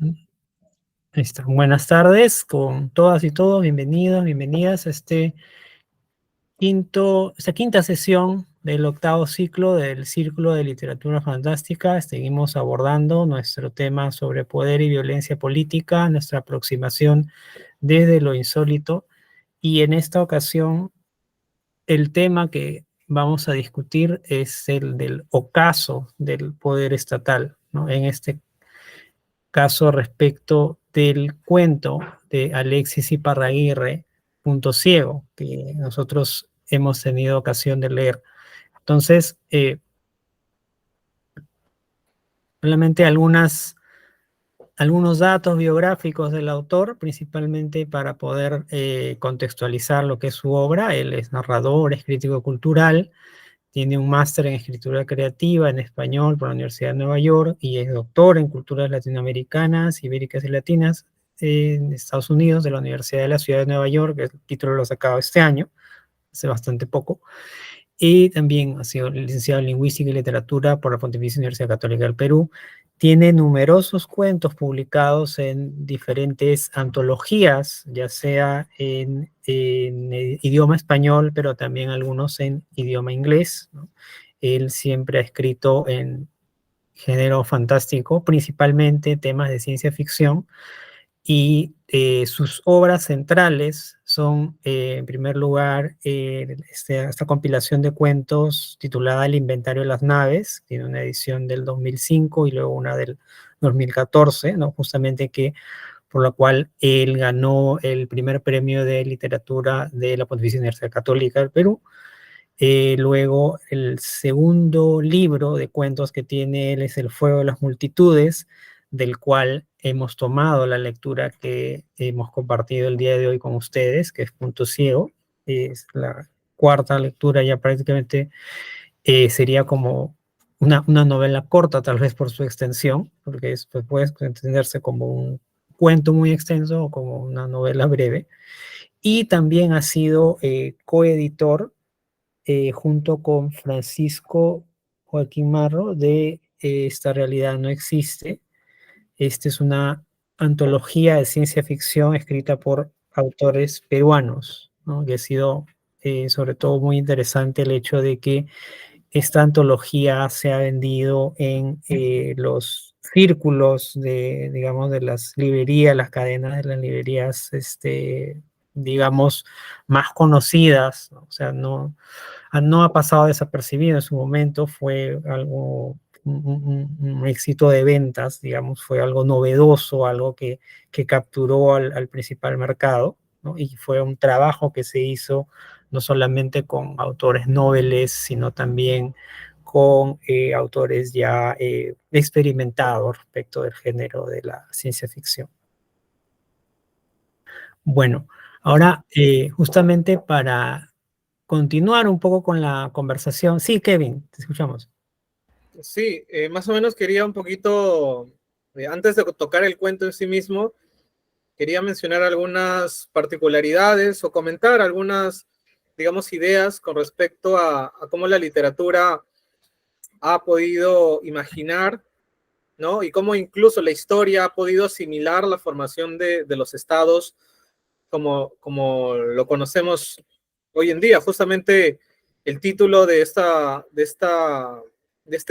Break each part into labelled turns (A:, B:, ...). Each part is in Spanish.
A: Ahí está. Buenas tardes con todas y todos, bienvenidos, bienvenidas a esta quinta sesión del octavo ciclo del Círculo de Literatura Fantástica. Seguimos abordando nuestro tema sobre poder y violencia política, nuestra aproximación desde lo insólito, y en esta ocasión el tema que vamos a discutir es el del ocaso del poder estatal, ¿no? En este caso respecto del cuento de Alexis Iparraguirre, Punto Ciego, que nosotros hemos tenido ocasión de leer. Entonces, solamente algunos datos biográficos del autor, principalmente para poder contextualizar lo que es su obra. Él es narrador, es crítico cultural, tiene un máster en escritura creativa en español por la Universidad de Nueva York y es doctor en culturas latinoamericanas, ibéricas y latinas en Estados Unidos de la Universidad de la Ciudad de Nueva York. El título lo sacado este año, hace bastante poco. Y también ha sido licenciado en Lingüística y Literatura por la Pontificia Universidad Católica del Perú. Tiene numerosos cuentos publicados en diferentes antologías, ya sea en idioma español, pero también algunos en idioma inglés, ¿no? Él siempre ha escrito en género fantástico, principalmente temas de ciencia ficción, y sus obras centrales son, en primer lugar, esta compilación de cuentos titulada El Inventario de las Naves. Tiene una edición del 2005 y luego una del 2014, ¿no? Justamente por la cual él ganó el primer premio de literatura de la Pontificia Universidad Católica del Perú. Luego, el segundo libro de cuentos que tiene él es El Fuego de las Multitudes, del cual hemos tomado la lectura que hemos compartido el día de hoy con ustedes, que es Punto Ciego. Es la cuarta lectura, ya prácticamente sería como una novela corta, tal vez por su extensión, porque pues, puede entenderse como un cuento muy extenso o como una novela breve. Y también ha sido coeditor junto con Francisco Joaquín Marro de Esta realidad no existe. Esta es una antología de ciencia ficción escrita por autores peruanos, ¿no? Que ha sido sobre todo muy interesante el hecho de que esta antología se ha vendido en los círculos de, digamos, de las librerías, las cadenas de las librerías, digamos, más conocidas, ¿no? O sea, no ha pasado desapercibido en su momento, fue algo, un éxito de ventas, digamos, fue algo novedoso, algo que capturó al principal mercado, ¿no? Y fue un trabajo que se hizo no solamente con autores noveles, sino también con autores ya experimentados respecto del género de la ciencia ficción. Bueno, ahora justamente para continuar un poco con la conversación. Sí, Kevin, te escuchamos.
B: Sí, más o menos quería un poquito, antes de tocar el cuento en sí mismo, quería mencionar algunas particularidades o comentar algunas, digamos, ideas con respecto a cómo la literatura ha podido imaginar, ¿no? Y cómo incluso la historia ha podido asimilar la formación de los estados como lo conocemos hoy en día. Justamente el título de este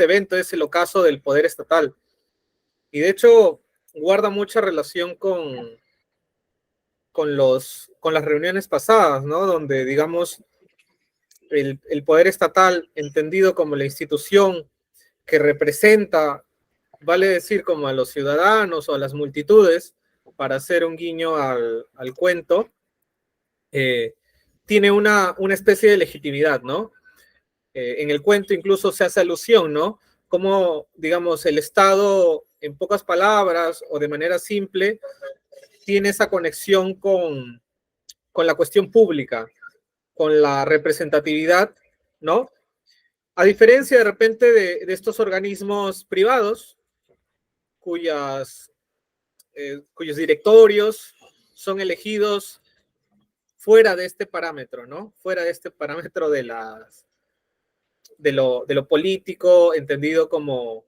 B: evento es El ocaso del poder estatal. Y de hecho guarda mucha relación con las reuniones pasadas, ¿no? Donde, digamos, el poder estatal, entendido como la institución que representa, vale decir, como a los ciudadanos o a las multitudes, para hacer un guiño al cuento, tiene una especie de legitimidad, ¿no? En el cuento incluso se hace alusión, ¿no? Como, digamos, el Estado, en pocas palabras o de manera simple, tiene esa conexión con la cuestión pública, con la representatividad, ¿no? A diferencia de repente de estos organismos privados, cuyos directorios son elegidos fuera de este parámetro, ¿no? Fuera de este parámetro de lo político, entendido como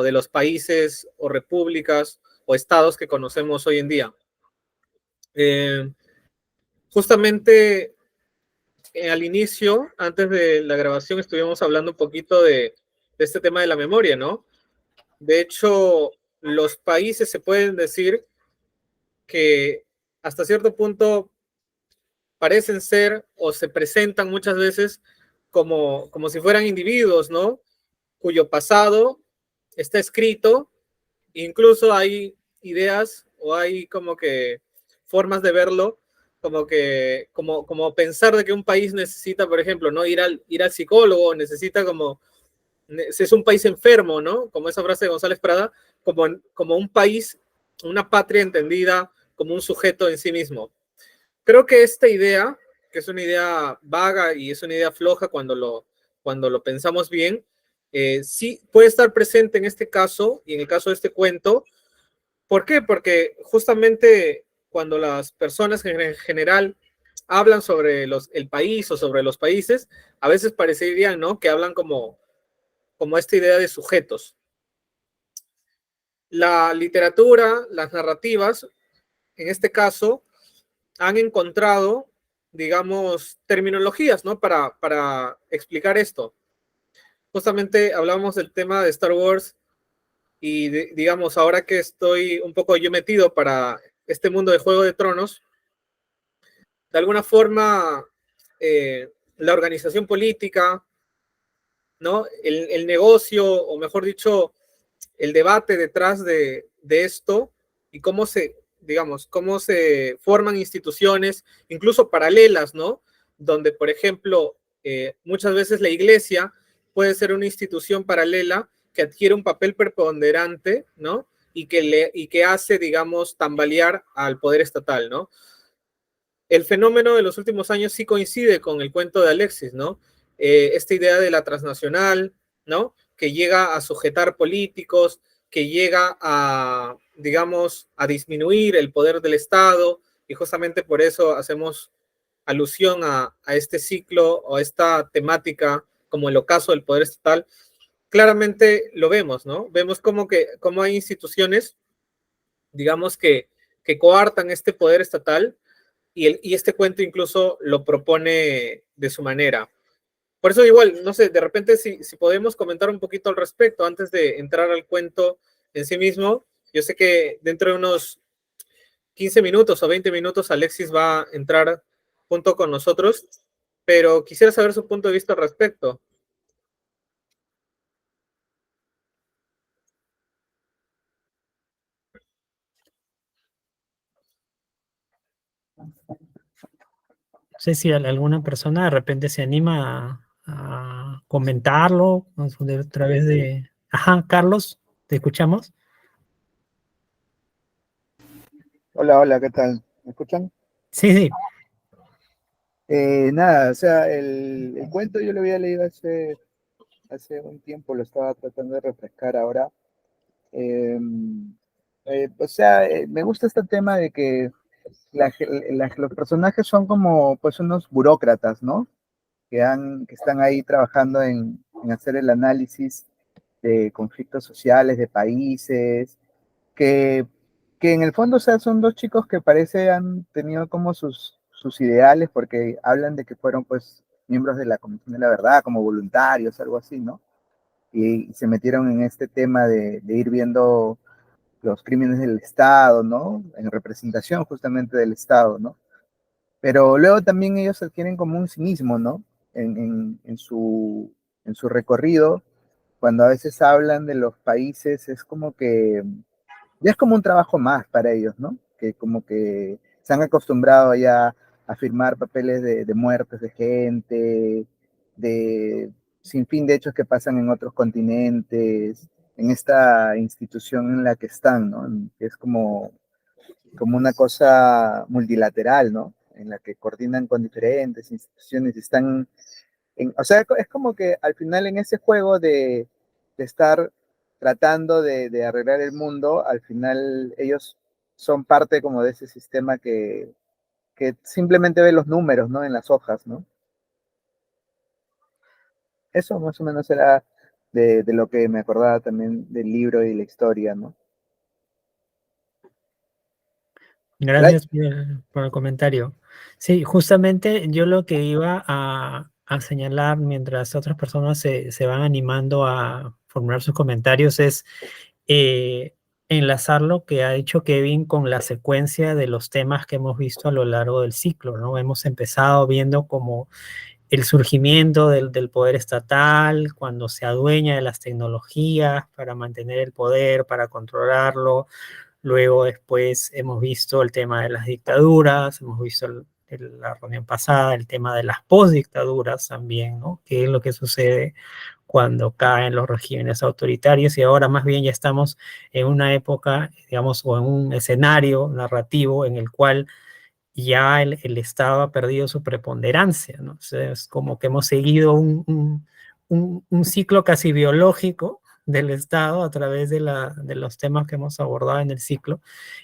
B: de los países o repúblicas o estados que conocemos hoy en día. Justamente al inicio, antes de la grabación, estuvimos hablando un poquito de este tema de la memoria, ¿no? De hecho, los países se pueden decir que hasta cierto punto parecen ser o se presentan muchas veces como si fueran individuos, ¿no? Cuyo pasado está escrito, incluso hay ideas o hay como que formas de verlo, como pensar de que un país necesita, por ejemplo, ¿no? Ir al psicólogo, necesita como, es un país enfermo, ¿no? Como esa frase de González Prada, como un país, una patria entendida como un sujeto en sí mismo. Creo que esta idea, que es una idea vaga y es una idea floja cuando lo pensamos bien, sí puede estar presente en este caso y en el caso de este cuento. ¿Por qué? Porque justamente cuando las personas en general hablan sobre el país o sobre los países, a veces parecería, ¿no?, que hablan como esta idea de sujetos. La literatura, las narrativas, en este caso, han encontrado, digamos, terminologías, ¿no? Para explicar esto. Justamente hablamos del tema de Star Wars y, digamos, ahora que estoy un poco yo metido para este mundo de Juego de Tronos, de alguna forma, la organización política, ¿no? El negocio, o mejor dicho, el debate detrás de esto y digamos, cómo se forman instituciones, incluso paralelas, ¿no? Donde, por ejemplo, muchas veces la iglesia puede ser una institución paralela que adquiere un papel preponderante, ¿no? Y que hace, digamos, tambalear al poder estatal, ¿no? El fenómeno de los últimos años sí coincide con el cuento de Alexis, ¿no? Esta idea de la transnacional, ¿no? Que llega a sujetar políticos, que llega a, digamos, a disminuir el poder del Estado, y justamente por eso hacemos alusión a este ciclo o a esta temática como el ocaso del poder estatal. Claramente lo vemos, ¿no? Vemos como hay instituciones, digamos, que coartan este poder estatal y este cuento incluso lo propone de su manera. Por eso igual, no sé, de repente si podemos comentar un poquito al respecto antes de entrar al cuento en sí mismo. Yo sé que dentro de unos 15 minutos o 20 minutos Alexis va a entrar junto con nosotros, pero quisiera saber su punto de vista al respecto.
A: No sé si alguna persona de repente se anima a comentarlo a través de... Ajá, Carlos, ¿te escuchamos?
C: Hola, hola, ¿qué tal? ¿Me escuchan?
A: Sí, sí.
C: Nada, o sea, el cuento yo lo había leído hace un tiempo, lo estaba tratando de refrescar ahora. Eh, o sea, me gusta este tema de que los personajes son como pues unos burócratas, ¿no? Que están ahí trabajando en hacer el análisis de conflictos sociales, de países, que, que en el fondo, o sea, son dos chicos que parece han tenido como sus ideales, porque hablan de que fueron pues miembros de la Comisión de la Verdad, como voluntarios, algo así, ¿no? Y se metieron en este tema de ir viendo los crímenes del Estado, ¿no? En representación justamente del Estado, ¿no? Pero luego también ellos adquieren como un cinismo, ¿no? En su recorrido, cuando a veces hablan de los países, es como que ya es como un trabajo más para ellos, ¿no? Que como que se han acostumbrado ya a firmar papeles de muertes de gente, de sin fin de hechos que pasan en otros continentes, en esta institución en la que están, ¿no? Es como una cosa multilateral, ¿no? En la que coordinan con diferentes instituciones y están o sea, es como que al final en ese juego de estar tratando de arreglar el mundo, al final ellos son parte como de ese sistema que simplemente ve los números, ¿no? En las hojas, ¿no? Eso más o menos era de lo que me acordaba también del libro y la historia, ¿no?
A: Gracias por el comentario. Sí, justamente yo lo que iba a señalar mientras otras personas se van animando a formular sus comentarios es enlazar lo que ha dicho Kevin con la secuencia de los temas que hemos visto a lo largo del ciclo, ¿no? Hemos empezado viendo como el surgimiento del poder estatal, cuando se adueña de las tecnologías para mantener el poder, para controlarlo. Luego después hemos visto el tema de las dictaduras, hemos visto la reunión pasada el tema de las postdictaduras también, ¿no? ¿Qué es lo que sucede cuando caen los regímenes autoritarios? Y ahora más bien ya estamos en una época, digamos, o en un escenario narrativo en el cual ya el Estado ha perdido su preponderancia, ¿no? O sea, es como que hemos seguido un ciclo casi biológico del Estado a través de los temas que hemos abordado en el ciclo,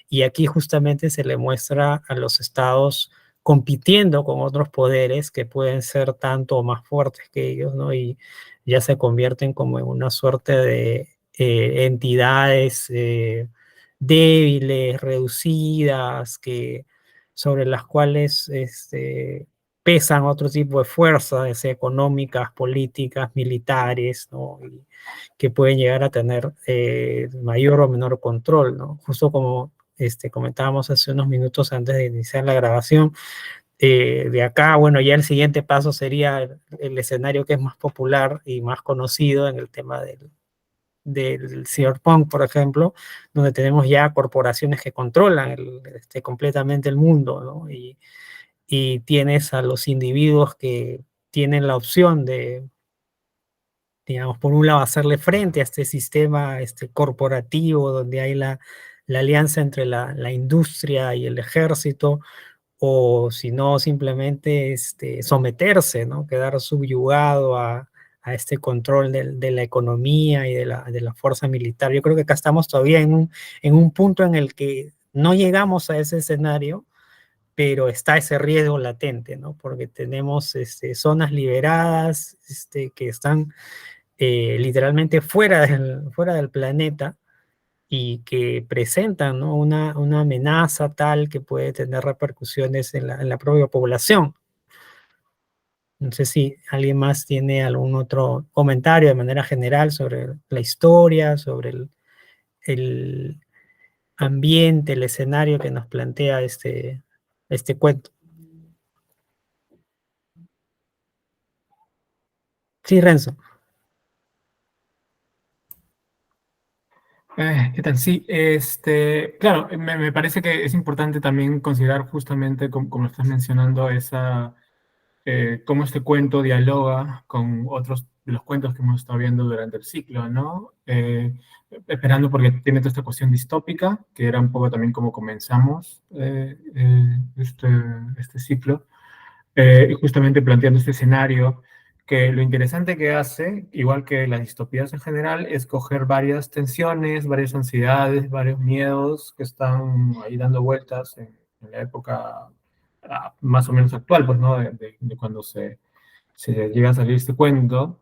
A: y aquí justamente se le muestra a los estados compitiendo con otros poderes que pueden ser tanto o más fuertes que ellos, ¿no? Y ya se convierten como en una suerte de entidades débiles, reducidas, sobre las cuales pesan otro tipo de fuerzas económicas, políticas, militares, ¿no? Y que pueden llegar a tener mayor o menor control, ¿no? Justo como comentábamos hace unos minutos antes de iniciar la grabación, de acá, bueno, ya el siguiente paso sería el escenario que es más popular y más conocido en el tema del cyberpunk, por ejemplo, donde tenemos ya corporaciones que controlan completamente el mundo, ¿no? Y tienes a los individuos que tienen la opción de, digamos, por un lado, hacerle frente a este sistema corporativo donde hay la alianza entre la industria y el ejército, o si no, simplemente someterse, ¿no? Quedar subyugado a este control de la economía y de la fuerza militar. Yo creo que acá estamos todavía en un punto en el que no llegamos a ese escenario, pero está ese riesgo latente, ¿no? Porque tenemos zonas liberadas que están literalmente fuera del planeta y que presentan, ¿no? Una amenaza tal que puede tener repercusiones en la propia población. No sé si alguien más tiene algún otro comentario de manera general sobre la historia, sobre el ambiente, el escenario que nos plantea este cuento. Sí, Renzo.
D: ¿Qué tal? Sí, claro, me parece que es importante también considerar justamente, como estás mencionando, cómo este cuento dialoga con otros de los cuentos que hemos estado viendo durante el ciclo, ¿no? Esperando porque tiene toda esta cuestión distópica, que era un poco también como comenzamos este ciclo, y justamente planteando este escenario, que lo interesante que hace, igual que las distopías en general, es coger varias tensiones, varias ansiedades, varios miedos que están ahí dando vueltas en la época más o menos actual, pues, ¿no? De cuando se llega a salir este cuento,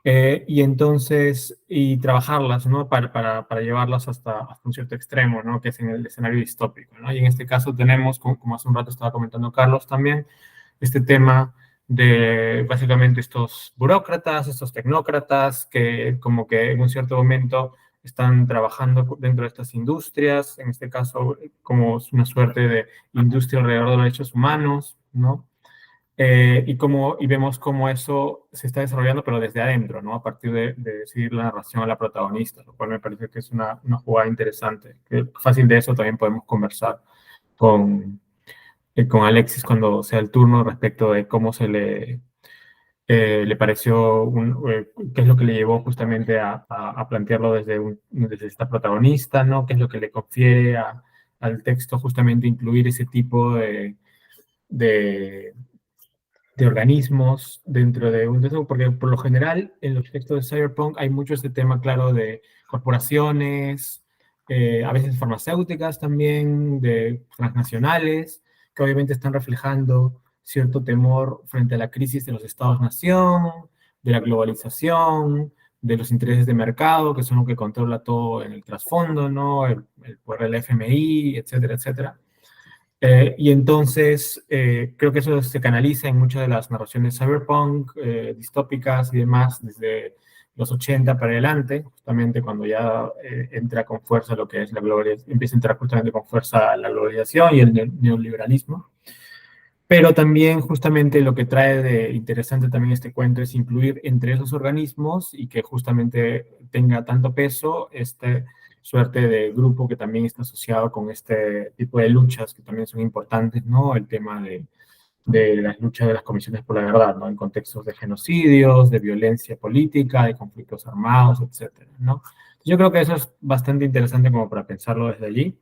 D: y entonces, y trabajarlas, ¿no? Para llevarlas hasta un cierto extremo, ¿no? Que es en el escenario distópico, ¿no? Y en este caso tenemos, como hace un rato estaba comentando Carlos también, este tema de básicamente estos burócratas, estos tecnócratas que como que en un cierto momento están trabajando dentro de estas industrias, en este caso como una suerte de industria alrededor de los derechos humanos, ¿no? Y vemos cómo eso se está desarrollando, pero desde adentro, ¿no? A partir de seguir la narración a la protagonista, lo cual me parece que es una jugada interesante. Que fácil de eso también podemos conversar con, con Alexis cuando sea el turno respecto de cómo le pareció, qué es lo que le llevó justamente a plantearlo desde esta protagonista, ¿no? Qué es lo que le confiere al texto justamente incluir ese tipo de organismos dentro de un texto, porque por lo general en los textos de Cyberpunk hay mucho este tema, claro, de corporaciones, a veces farmacéuticas también, de transnacionales, que obviamente están reflejando cierto temor frente a la crisis de los estados-nación, de la globalización, de los intereses de mercado, que son lo que controla todo en el trasfondo, ¿no? El poder del FMI, etcétera, etcétera. Y entonces creo que eso se canaliza en muchas de las narraciones cyberpunk, distópicas y demás, desde los 80 para adelante, justamente cuando ya entra con fuerza lo que es la globalización, empieza a entrar justamente con fuerza la globalización y el neoliberalismo. Pero también justamente lo que trae de interesante también este cuento es incluir entre esos organismos y que justamente tenga tanto peso este suerte de grupo que también está asociado con este tipo de luchas que también son importantes, ¿no? El tema de las luchas de las comisiones por la verdad, ¿no? En contextos de genocidios, de violencia política, de conflictos armados, etcétera, ¿no? Yo creo que eso es bastante interesante como para pensarlo desde allí.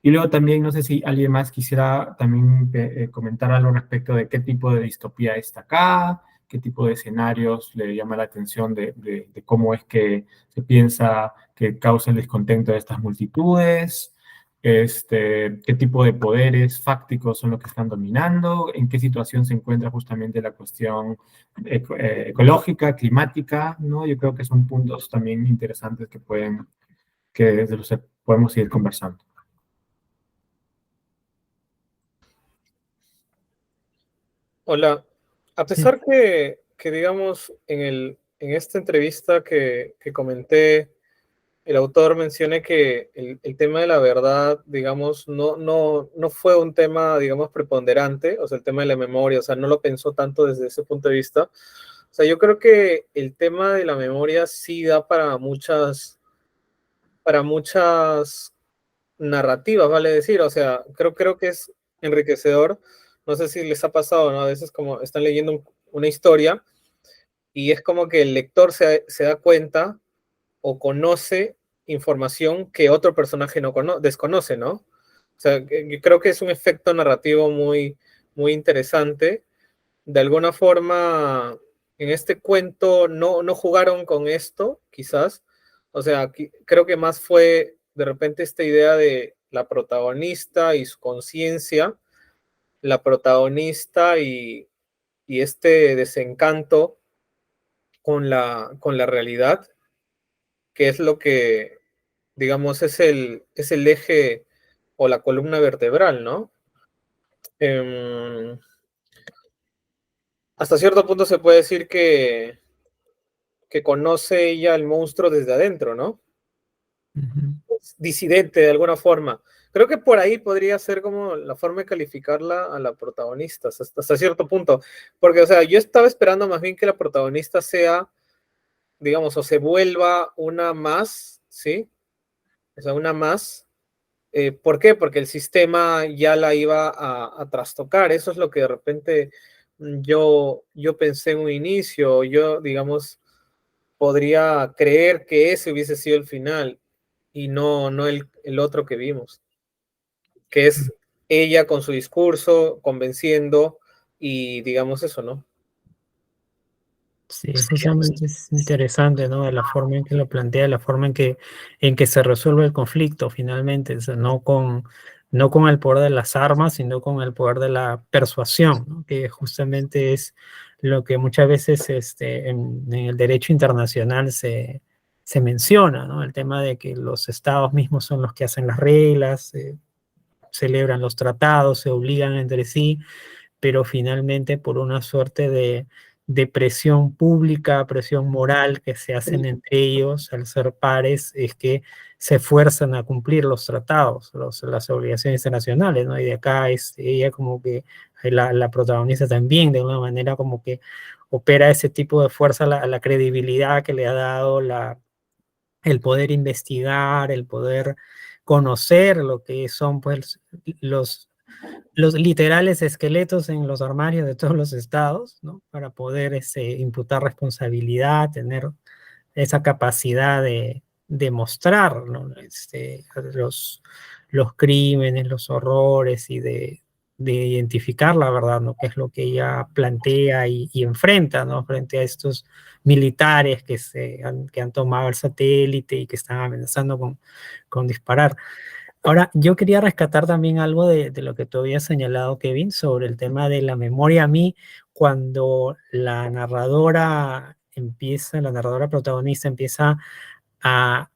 D: Y luego también, no sé si alguien más quisiera también comentar algo respecto de qué tipo de distopía está acá, qué tipo de escenarios le llama la atención de cómo es que se piensa que causa el descontento de estas multitudes, qué tipo de poderes fácticos son los que están dominando, en qué situación se encuentra justamente la cuestión ecológica, climática, ¿no? Yo creo que son puntos también interesantes que desde los que podemos seguir conversando.
B: Hola, a
A: Sí.
B: pesar que digamos, en esta entrevista que comenté, el autor menciona que el tema de la verdad, digamos, no fue un tema, digamos, preponderante, o sea, el tema de la memoria, o sea, no lo pensó tanto desde ese punto de vista. O sea, yo creo que el tema de la memoria sí da para muchas narrativas, vale decir, o sea, creo que es enriquecedor. No sé si les ha pasado, ¿no? A veces como están leyendo una historia y es como que el lector se da cuenta o conoce información que otro personaje desconoce, ¿no? O sea, creo que es un efecto narrativo muy interesante. De alguna forma, en este cuento no jugaron con esto, quizás. O sea, creo que más fue de repente esta idea de la protagonista y su conciencia, la protagonista y este desencanto con la realidad, que es lo que, digamos, es el eje o la columna vertebral, ¿no? Hasta cierto punto se puede decir que conoce ella el monstruo desde adentro, ¿no?
A: Ujú.
B: Disidente de alguna forma. Creo que por ahí podría ser como la forma de calificarla a la protagonista, hasta cierto punto. Porque, o sea, yo estaba esperando más bien que la protagonista sea, digamos, o se vuelva una más, ¿sí? O sea, una más. ¿Por qué? Porque el sistema ya la iba a trastocar. Eso es lo que de repente yo pensé en un inicio. Yo, digamos, podría creer que ese hubiese sido el final y no el otro que vimos, que es ella con su discurso, convenciendo y digamos eso, ¿no?
A: Sí, justamente es interesante, ¿no? De la forma en que lo plantea, la forma en que se resuelve el conflicto finalmente, o sea, no con el poder de las armas, sino con el poder de la persuasión, ¿no? Que justamente es lo que muchas veces en el derecho internacional se menciona, ¿no? El tema de que los estados mismos son los que hacen las reglas, celebran los tratados, se obligan entre sí, pero finalmente por una suerte de presión pública, presión moral que se hacen entre ellos al ser pares, es que se fuerzan a cumplir los tratados, las obligaciones internacionales, ¿no? Y de acá es ella como que la protagonista también, de una manera como que opera ese tipo de fuerza a la credibilidad que le ha dado el poder investigar, el poder conocer lo que son pues los literales esqueletos en los armarios de todos los estados, ¿no? Para poder imputar responsabilidad, tener esa capacidad de mostrar, ¿no? Los crímenes, los horrores y de identificar la verdad, ¿no? Que es lo que ella plantea y enfrenta, ¿no? Frente a estos militares que han tomado el satélite y que están amenazando con disparar. Ahora, yo quería rescatar también algo de lo que tú habías señalado, Kevin, sobre el tema de la memoria. A mí, cuando la narradora protagonista empieza a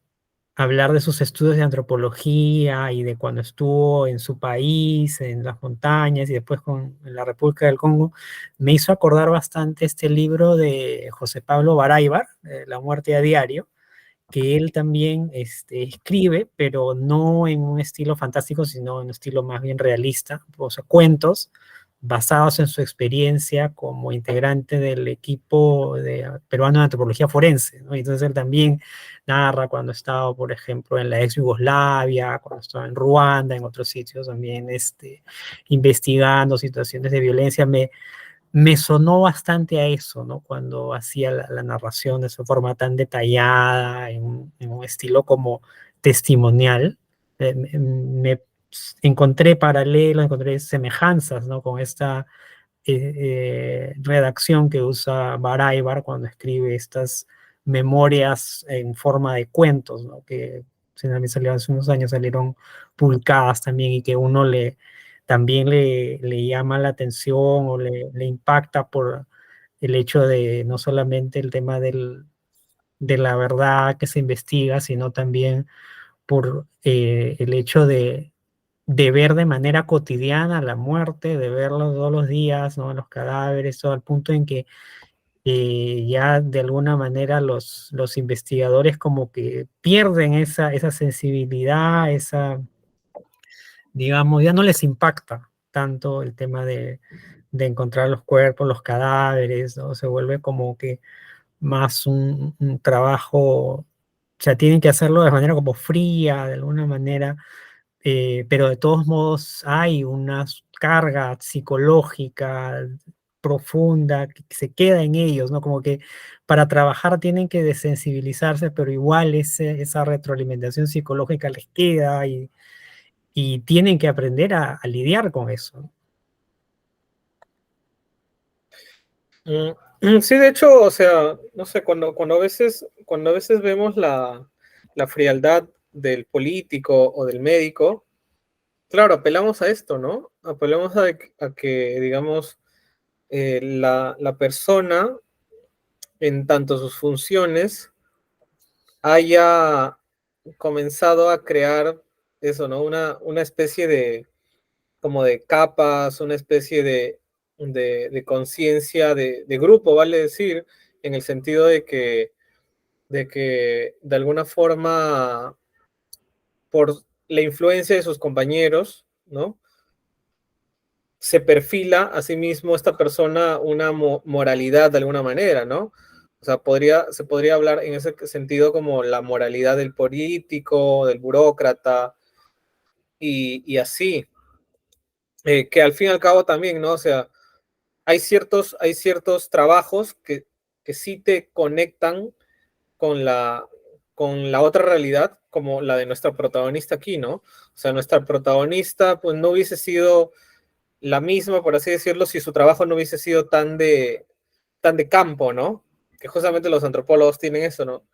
A: hablar de sus estudios de antropología y de cuando estuvo en su país, en las montañas y después en la República del Congo, me hizo acordar bastante este libro de José Pablo Baráibar, La muerte a diario, que él también escribe, pero no en un estilo fantástico, sino en un estilo más bien realista, o sea, cuentos basados en su experiencia como integrante del equipo peruano de antropología forense, ¿no? Entonces él también narra cuando estaba, por ejemplo, en la ex Yugoslavia, cuando estaba en Ruanda, en otros sitios también, investigando situaciones de violencia. Me sonó bastante a eso, ¿no? Cuando hacía la narración de esa forma tan detallada, en un estilo como testimonial. Me encontré paralelos, encontré semejanzas, ¿no? Con esta redacción que usa Baráibar cuando escribe estas memorias en forma de cuentos, ¿no? Que finalmente salieron hace unos años, salieron publicadas también y que uno también le llama la atención o le impacta por el hecho de no solamente el tema de la verdad que se investiga, sino también por el hecho de ver de manera cotidiana la muerte, de verlo todos los días, ¿no? Los cadáveres, todo al punto en que ya de alguna manera los investigadores como que pierden esa sensibilidad, digamos, ya no les impacta tanto el tema de encontrar los cuerpos, los cadáveres, ¿no? Se vuelve como que más un trabajo, o sea, tienen que hacerlo de manera como fría, de alguna manera, pero de todos modos hay una carga psicológica profunda que se queda en ellos, ¿no? Como que para trabajar tienen que desensibilizarse, pero igual esa retroalimentación psicológica les queda y tienen que aprender a lidiar con eso.
B: Sí, de hecho, o sea, no sé, cuando a veces vemos la frialdad del político o del médico, claro, apelamos a esto, ¿no? Apelamos a que digamos, la persona, en tanto sus funciones, haya comenzado a crear eso, ¿no? Una especie de, como de capas, una especie de conciencia de grupo, vale decir, en el sentido de que de alguna forma, por la influencia de sus compañeros, ¿no? Se perfila a sí mismo esta persona una moralidad de alguna manera, ¿no? O sea, se podría hablar en ese sentido como la moralidad del político, del burócrata y así, que al fin y al cabo también, ¿no? O sea, hay ciertos trabajos que sí te conectan con con la otra realidad, como la de nuestra protagonista aquí, ¿no? O sea, nuestra protagonista pues no hubiese sido la misma, por así decirlo, si su trabajo no hubiese sido tan de campo, ¿no? Que justamente los antropólogos tienen eso, ¿no?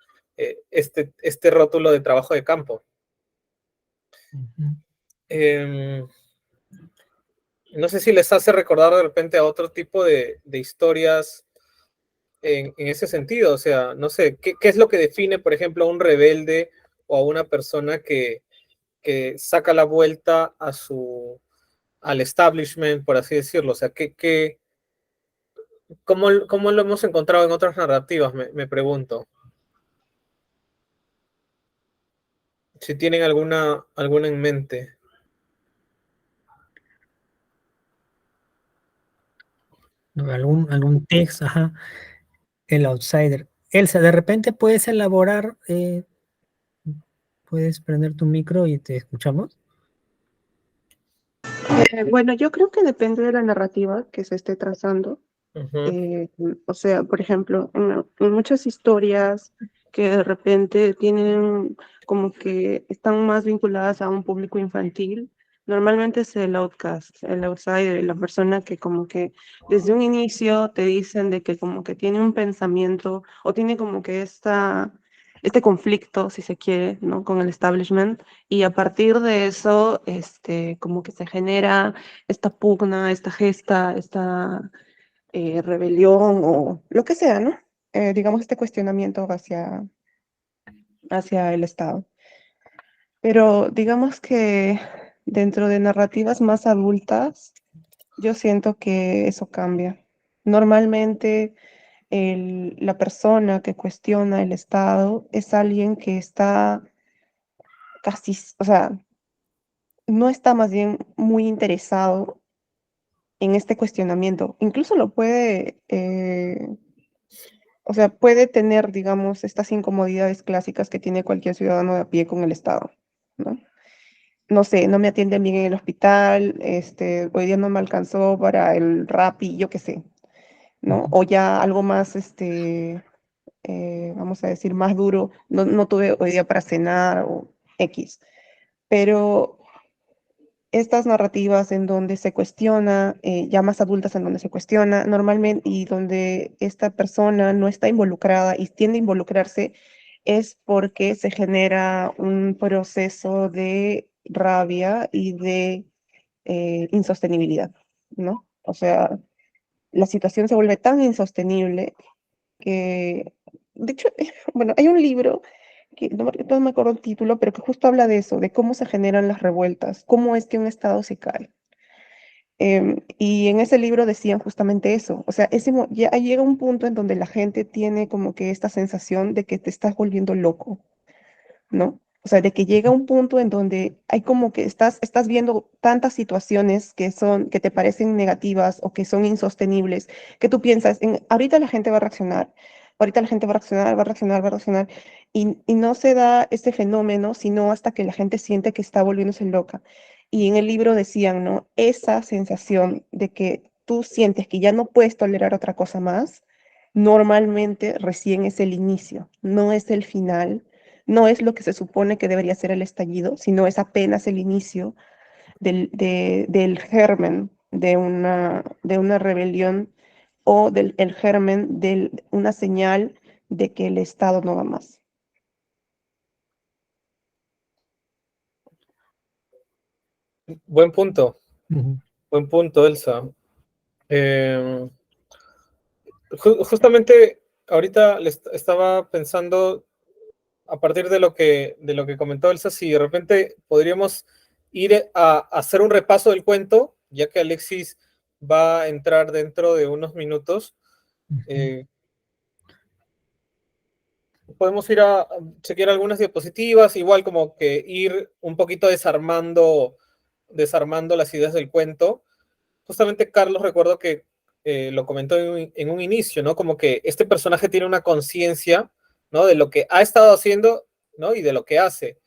B: Este rótulo de trabajo de campo. Eh, no sé si les hace recordar de repente a otro tipo de historias en ese sentido, o sea, no sé, ¿qué es lo que define, por ejemplo, a un rebelde o a una persona que saca la vuelta al establishment, por así decirlo? O sea, ¿cómo lo hemos encontrado en otras narrativas? Me pregunto. Si tienen alguna en mente.
A: Algún texto, ajá, el outsider. Elsa, de repente puedes elaborar, puedes prender tu micro y te escuchamos.
E: Bueno, yo creo que depende de la narrativa que se esté trazando.
B: Ujú.
E: O sea, por ejemplo, en muchas historias que de repente tienen como que están más vinculadas a un público infantil, normalmente es el outcast, el outsider, la persona que como que desde un inicio te dicen de que como que tiene un pensamiento o tiene como que este conflicto, si se quiere, ¿no? Con el establishment y a partir de eso, como que se genera esta pugna, esta gesta, esta rebelión o lo que sea, ¿no? Digamos, este cuestionamiento hacia el Estado. Pero digamos que dentro de narrativas más adultas, yo siento que eso cambia. Normalmente la persona que cuestiona el Estado es alguien que está casi, o sea, no está más bien muy interesado en este cuestionamiento. Incluso lo puede, o sea, puede tener, digamos, estas incomodidades clásicas que tiene cualquier ciudadano de a pie con el Estado, ¿no? No sé, no me atienden bien en el hospital, hoy día no me alcanzó para el Rappi, yo qué sé, ¿no? O ya algo más, vamos a decir, más duro, no tuve hoy día para cenar o X. Pero estas narrativas en donde se cuestiona, ya más adultas en donde se cuestiona normalmente y donde esta persona no está involucrada y tiende a involucrarse, es porque se genera un proceso de rabia y de insostenibilidad, ¿no? O sea, la situación se vuelve tan insostenible que, de hecho, bueno, hay un libro que no me acuerdo el título, pero que justo habla de eso, de cómo se generan las revueltas, cómo es que un estado se cae. Y en ese libro decían justamente eso, o sea, ya llega un punto en donde la gente tiene como que esta sensación de que te estás volviendo loco, ¿no? O sea, de que llega un punto en donde hay como que estás viendo tantas situaciones que te parecen negativas o que son insostenibles, que tú piensas, ahorita la gente va a reaccionar, ahorita la gente va a reaccionar, va a reaccionar, va a reaccionar, y no se da ese fenómeno, sino hasta que la gente siente que está volviéndose loca. Y en el libro decían, ¿no? Esa sensación de que tú sientes que ya no puedes tolerar otra cosa más, normalmente recién es el inicio, no es el final, no es lo que se supone que debería ser el estallido, sino es apenas el inicio del germen de una rebelión o el germen de una señal de que el Estado no va más.
B: Buen punto,
A: Ujú.
B: buen punto, Elsa. Justamente ahorita estaba pensando, a partir de lo que comentó Elsa, si de repente podríamos ir a hacer un repaso del cuento, ya que Alexis va a entrar dentro de unos minutos. Podemos ir a chequear algunas diapositivas, igual como que ir un poquito desarmando las ideas del cuento. Justamente Carlos, recuerdo que lo comentó en un inicio, ¿no? Como que este personaje tiene una conciencia, ¿no? De lo que ha estado haciendo, ¿no? Y de lo que hace.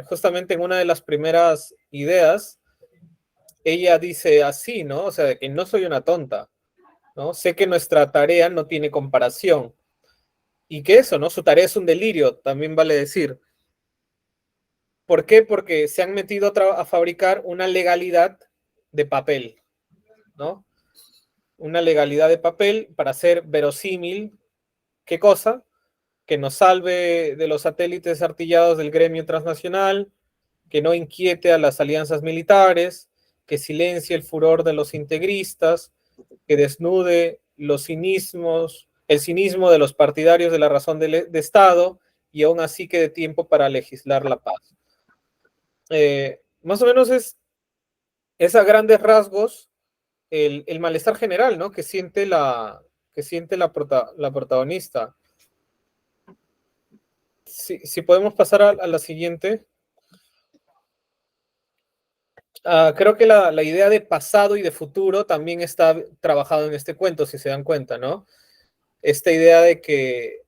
B: Justamente en una de las primeras ideas, ella dice así, ¿no? O sea, de que no soy una tonta, ¿no? Sé que nuestra tarea no tiene comparación. Y que eso, ¿no? Su tarea es un delirio, también vale decir. ¿Por qué? Porque se han metido a fabricar una legalidad de papel, ¿no? Una legalidad de papel para hacer verosímil, ¿qué cosa? Que nos salve de los satélites artillados del gremio transnacional, que no inquiete a las alianzas militares, que silencie el furor de los integristas, que desnude el cinismo de los partidarios de la razón de Estado y aún así quede tiempo para legislar la paz. Más o menos es a grandes rasgos el malestar general, ¿no? Que siente la protagonista. Si podemos pasar a la siguiente. Creo que la idea de pasado y de futuro también está trabajado en este cuento, si se dan cuenta, ¿no? Esta idea de que,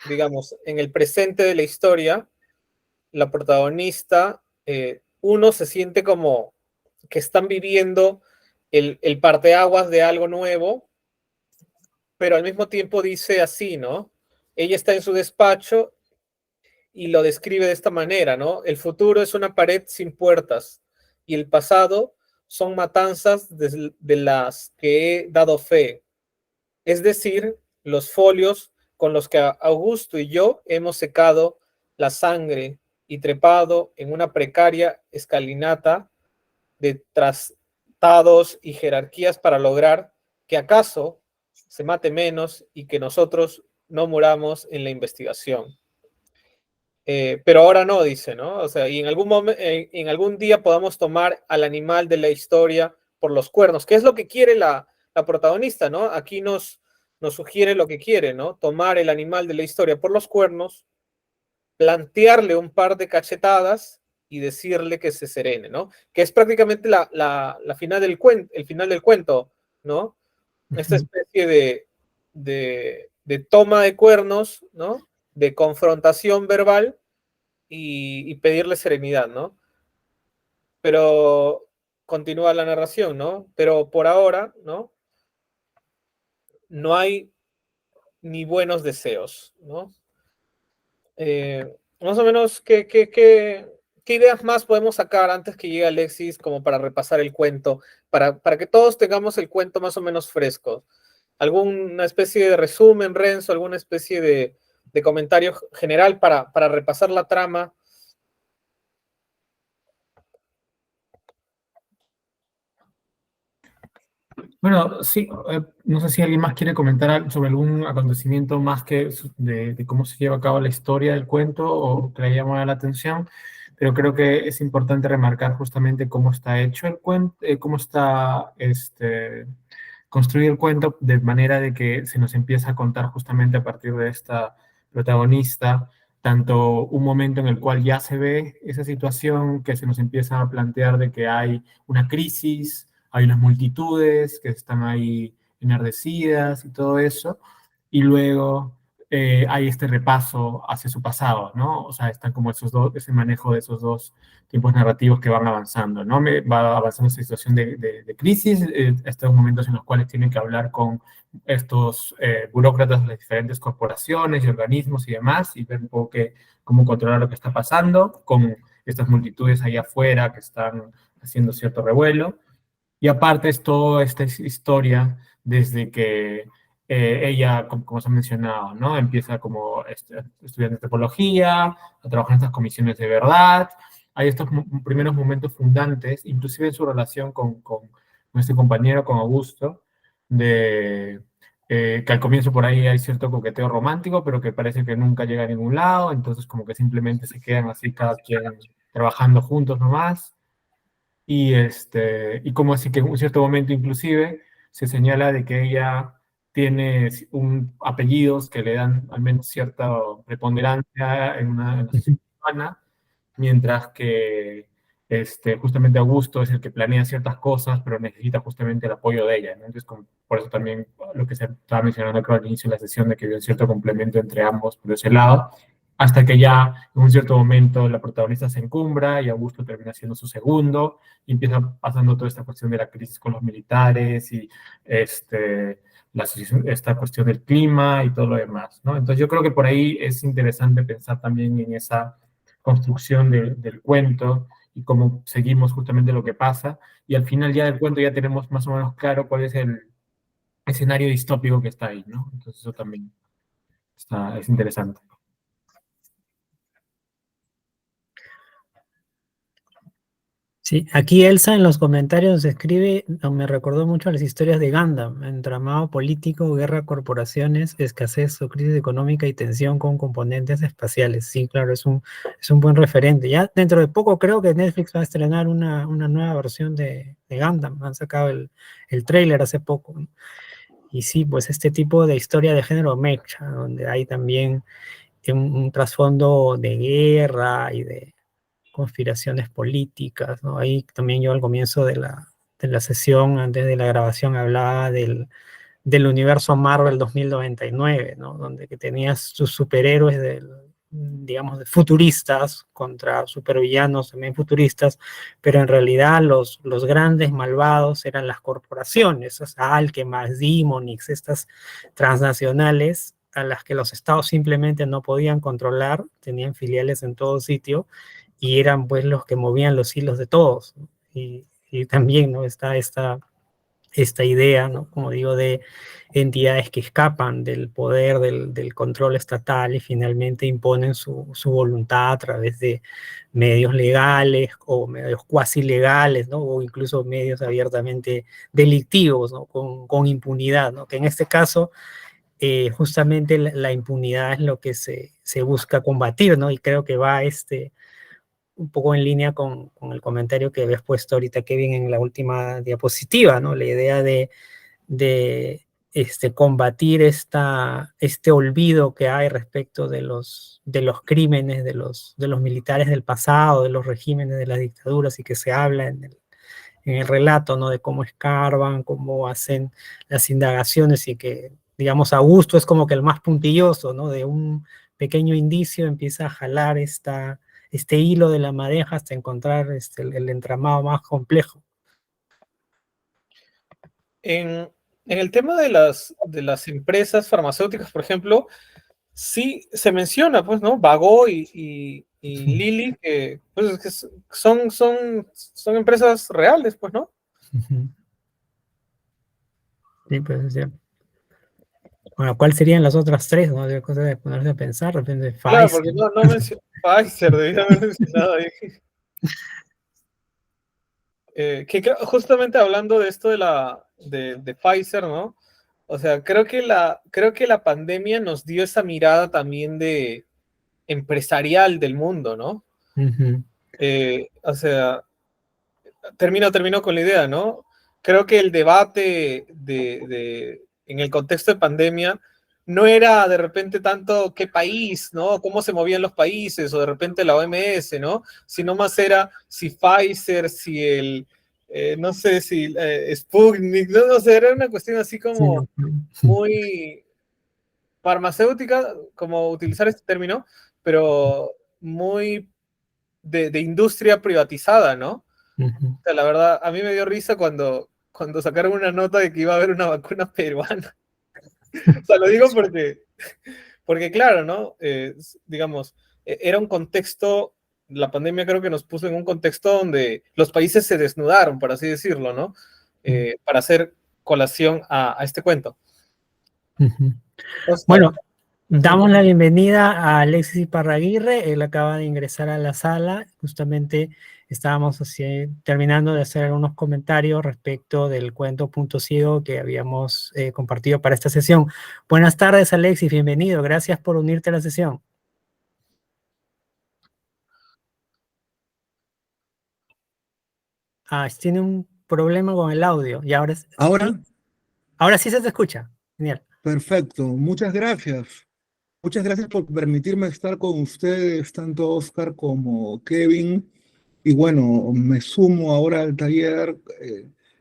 B: digamos, en el presente de la historia, la protagonista, uno se siente como que están viviendo el parteaguas de algo nuevo, pero al mismo tiempo dice así, ¿no? Ella está en su despacho y lo describe de esta manera, ¿no? El futuro es una pared sin puertas y el pasado son matanzas de las que he dado fe, es decir, los folios con los que Augusto y yo hemos secado la sangre y trepado en una precaria escalinata de tratados y jerarquías para lograr que acaso se mate menos y que nosotros no muramos en la investigación. pero ahora no, dice, ¿no? O sea, y en algún día podamos tomar al animal de la historia por los cuernos, que es lo que quiere la protagonista, ¿no? Aquí nos sugiere lo que quiere, ¿no? Tomar el animal de la historia por los cuernos, plantearle un par de cachetadas y decirle que se serene, ¿no? Que es prácticamente la final del cuento, el final del cuento, ¿no? Esta especie de toma de cuernos, ¿no? De confrontación verbal y pedirle serenidad, ¿no? Pero continúa la narración, ¿no? Pero por ahora, ¿no? No hay ni buenos deseos, ¿no? Más o menos, ¿qué ideas más podemos sacar antes que llegue Alexis como para repasar el cuento, para que todos tengamos el cuento más o menos fresco? ¿Alguna especie de resumen, Renzo? ¿Alguna especie de comentario general para repasar la trama?
D: Bueno, sí, no sé si alguien más quiere comentar sobre algún acontecimiento más que de cómo se lleva a cabo la historia del cuento o que le haya llamado la atención, pero creo que es importante remarcar justamente cómo está hecho el cuento, cómo está construido el cuento de manera de que se nos empieza a contar justamente a partir de esta protagonista, tanto un momento en el cual ya se ve esa situación que se nos empieza a plantear de que hay una crisis, hay unas multitudes que están ahí enardecidas y todo eso, y luego hay este repaso hacia su pasado, ¿no? O sea, están como ese manejo de esos dos tiempos narrativos que van avanzando, ¿no? Va avanzando esa situación de crisis, estos momentos en los cuales tienen que hablar con estos burócratas de las diferentes corporaciones y organismos y demás, y ver un poco cómo controlar lo que está pasando, con estas multitudes allá afuera que están haciendo cierto revuelo. Y aparte es toda esta historia desde que ella, como se ha mencionado, ¿no? Empieza como estudiante de antropología, a trabajar en estas comisiones de verdad. Hay estos primeros momentos fundantes, inclusive en su relación con nuestro compañero, con Augusto, de que al comienzo por ahí hay cierto coqueteo romántico, pero que parece que nunca llega a ningún lado, entonces como que simplemente se quedan así cada quien trabajando juntos nomás. Y como así que en un cierto momento inclusive se señala de que ella tiene apellidos que le dan al menos cierta preponderancia en la sociedad humana, mientras que justamente Augusto es el que planea ciertas cosas, pero necesita justamente el apoyo de ella, ¿no? Entonces, por eso también lo que se estaba mencionando creo al inicio de la sesión, de que había un cierto complemento entre ambos por ese lado, hasta que ya en un cierto momento la protagonista se encumbra y Augusto termina siendo su segundo, y empieza pasando toda esta cuestión de la crisis con los militares y esta cuestión del clima y todo lo demás, ¿no? Entonces yo creo que por ahí es interesante pensar también en esa construcción del cuento y cómo seguimos justamente lo que pasa, y al final ya del cuento ya tenemos más o menos claro cuál es el escenario distópico que está ahí, ¿no? Entonces eso también es interesante.
A: Sí, aquí Elsa en los comentarios escribe, me recordó mucho a las historias de Gundam, entramado político, guerra, corporaciones, escasez o crisis económica y tensión con componentes espaciales. Sí, claro, es un buen referente. Ya dentro de poco creo que Netflix va a estrenar una nueva versión de Gundam, han sacado el tráiler hace poco, ¿no? Y sí, pues este tipo de historia de género mecha, donde hay también un trasfondo de guerra y de conspiraciones políticas, ¿no? Ahí también yo al comienzo de la sesión, antes de la grabación, hablaba del universo Marvel 2099, ¿no? Donde que tenías sus superhéroes digamos, de futuristas contra supervillanos también futuristas, pero en realidad los grandes malvados eran las corporaciones, o sea, Alchemax, Demonix, estas transnacionales a las que los estados simplemente no podían controlar, tenían filiales en todo sitio, y eran pues los que movían los hilos de todos, ¿no? Y también, ¿no? Está esta idea, ¿no? Como digo, de entidades que escapan del poder, del control estatal y finalmente imponen su voluntad a través de medios legales o medios cuasi legales, ¿no? O incluso medios abiertamente delictivos, ¿no? Con impunidad, ¿no? Que en este caso justamente la impunidad es lo que se busca combatir, ¿no? Y creo que va un poco en línea con el comentario que habías puesto ahorita, Kevin, en la última diapositiva, ¿no? La idea de combatir este olvido que hay respecto de los crímenes de los militares del pasado, de los regímenes de las dictaduras, y que se habla en el relato, ¿no? De cómo escarban, cómo hacen las indagaciones, y que, digamos, Augusto es como que el más puntilloso, ¿no? De un pequeño indicio empieza a jalar este hilo de la madeja hasta encontrar el entramado más complejo.
B: En el tema de las empresas farmacéuticas, por ejemplo, sí se menciona, pues, ¿no? Bagó y Lilly, que, pues, es que son empresas reales, pues, ¿no?
A: Sí, pues, sí. Bueno, ¿cuáles serían las otras tres, no? De cosas de ponerse a pensar, de repente
B: Claro,
A: Pfizer.
B: porque no mencionó Pfizer, debía haber mencionado ahí. Justamente hablando de esto de Pfizer, ¿no? O sea, creo que la pandemia nos dio esa mirada también de empresarial del mundo, ¿no? O sea, termino con la idea, ¿no? Creo que el debate en el contexto de pandemia no era de repente tanto qué país, ¿no? Cómo se movían los países, o de repente la OMS, ¿no? Sino más era si Pfizer, si no sé, si Sputnik, no sé, era una cuestión así como muy farmacéutica, como utilizar este término, pero muy de industria privatizada, ¿no? O sea, la verdad, a mí me dio risa cuando sacaron una nota de que iba a haber una vacuna peruana. O sea, lo digo porque claro, ¿no? Digamos, era un contexto, la pandemia creo que nos puso en un contexto donde los países se desnudaron, por así decirlo, ¿no? Para hacer colación a este cuento. Oscar.
A: Bueno, damos la bienvenida a Alexis Iparraguirre. Él acaba de ingresar a la sala. Justamente estábamos terminando de hacer algunos comentarios respecto del cuento Punto Ciego que habíamos compartido para esta sesión. Buenas tardes, Alexis, bienvenido. Gracias por unirte a la sesión. Tiene un problema con el audio. Y ahora sí se te escucha. Genial.
F: Perfecto, muchas gracias. Muchas gracias por permitirme estar con ustedes, tanto Oscar como Kevin. Y bueno, me sumo ahora al taller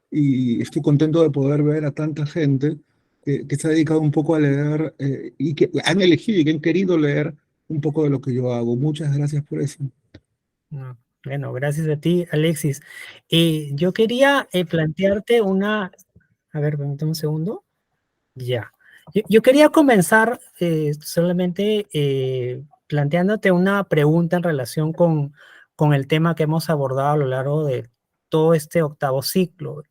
F: y estoy contento de poder ver a tanta gente que se ha dedicado un poco a leer y que han elegido y que han querido leer un poco de lo que yo hago. Muchas gracias por eso.
A: Bueno, gracias a ti, Alexis. Yo quería plantearte A ver, permítame un segundo. Ya. Yo quería comenzar solamente planteándote una pregunta en relación con el tema que hemos abordado a lo largo de todo este octavo ciclo.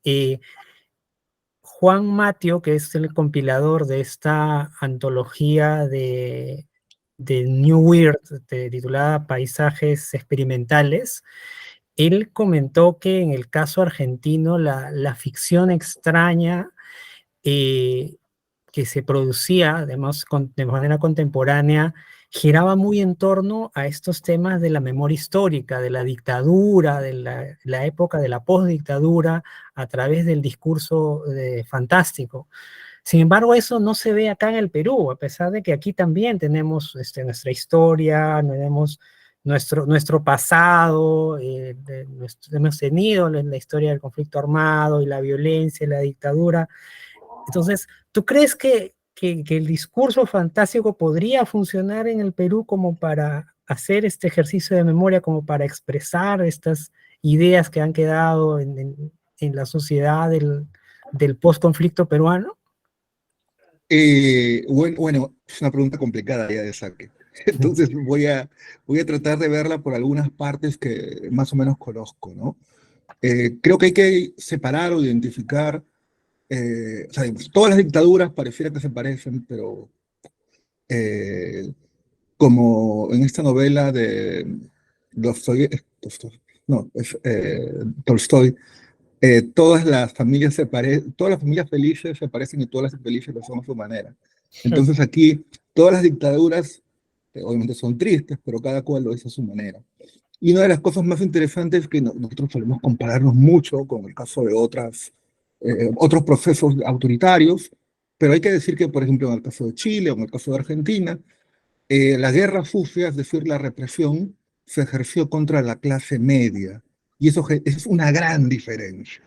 A: Juan Matio, que es el compilador de esta antología de New Weird, titulada Paisajes Experimentales, él comentó que en el caso argentino la ficción extraña que se producía, además, de manera contemporánea, giraba muy en torno a estos temas de la memoria histórica, de la dictadura, de la época de la postdictadura, a través del discurso fantástico. Sin embargo, eso no se ve acá en el Perú, a pesar de que aquí también tenemos nuestra historia, tenemos nuestro pasado, hemos tenido la historia del conflicto armado y la violencia y la dictadura. Entonces, ¿tú crees que el discurso fantástico podría funcionar en el Perú como para hacer este ejercicio de memoria, como para expresar estas ideas que han quedado en la sociedad del post-conflicto peruano?
F: Bueno, es una pregunta complicada ya de saque. Entonces voy a tratar de verla por algunas partes que más o menos conozco, ¿no? Creo que hay que separar o identificar, o sea, digamos, todas las dictaduras pareciera que se parecen, pero como en esta novela de Tolstoy, todas las familias felices se parecen y todas las infelices lo son a su manera. Entonces aquí todas las dictaduras obviamente son tristes, pero cada cual lo es a su manera. Y una de las cosas más interesantes es que nosotros solemos compararnos mucho con el caso de otros procesos autoritarios, pero hay que decir que, por ejemplo, en el caso de Chile o en el caso de Argentina, la guerra sucia, es decir, la represión, se ejerció contra la clase media. Y eso es una gran diferencia.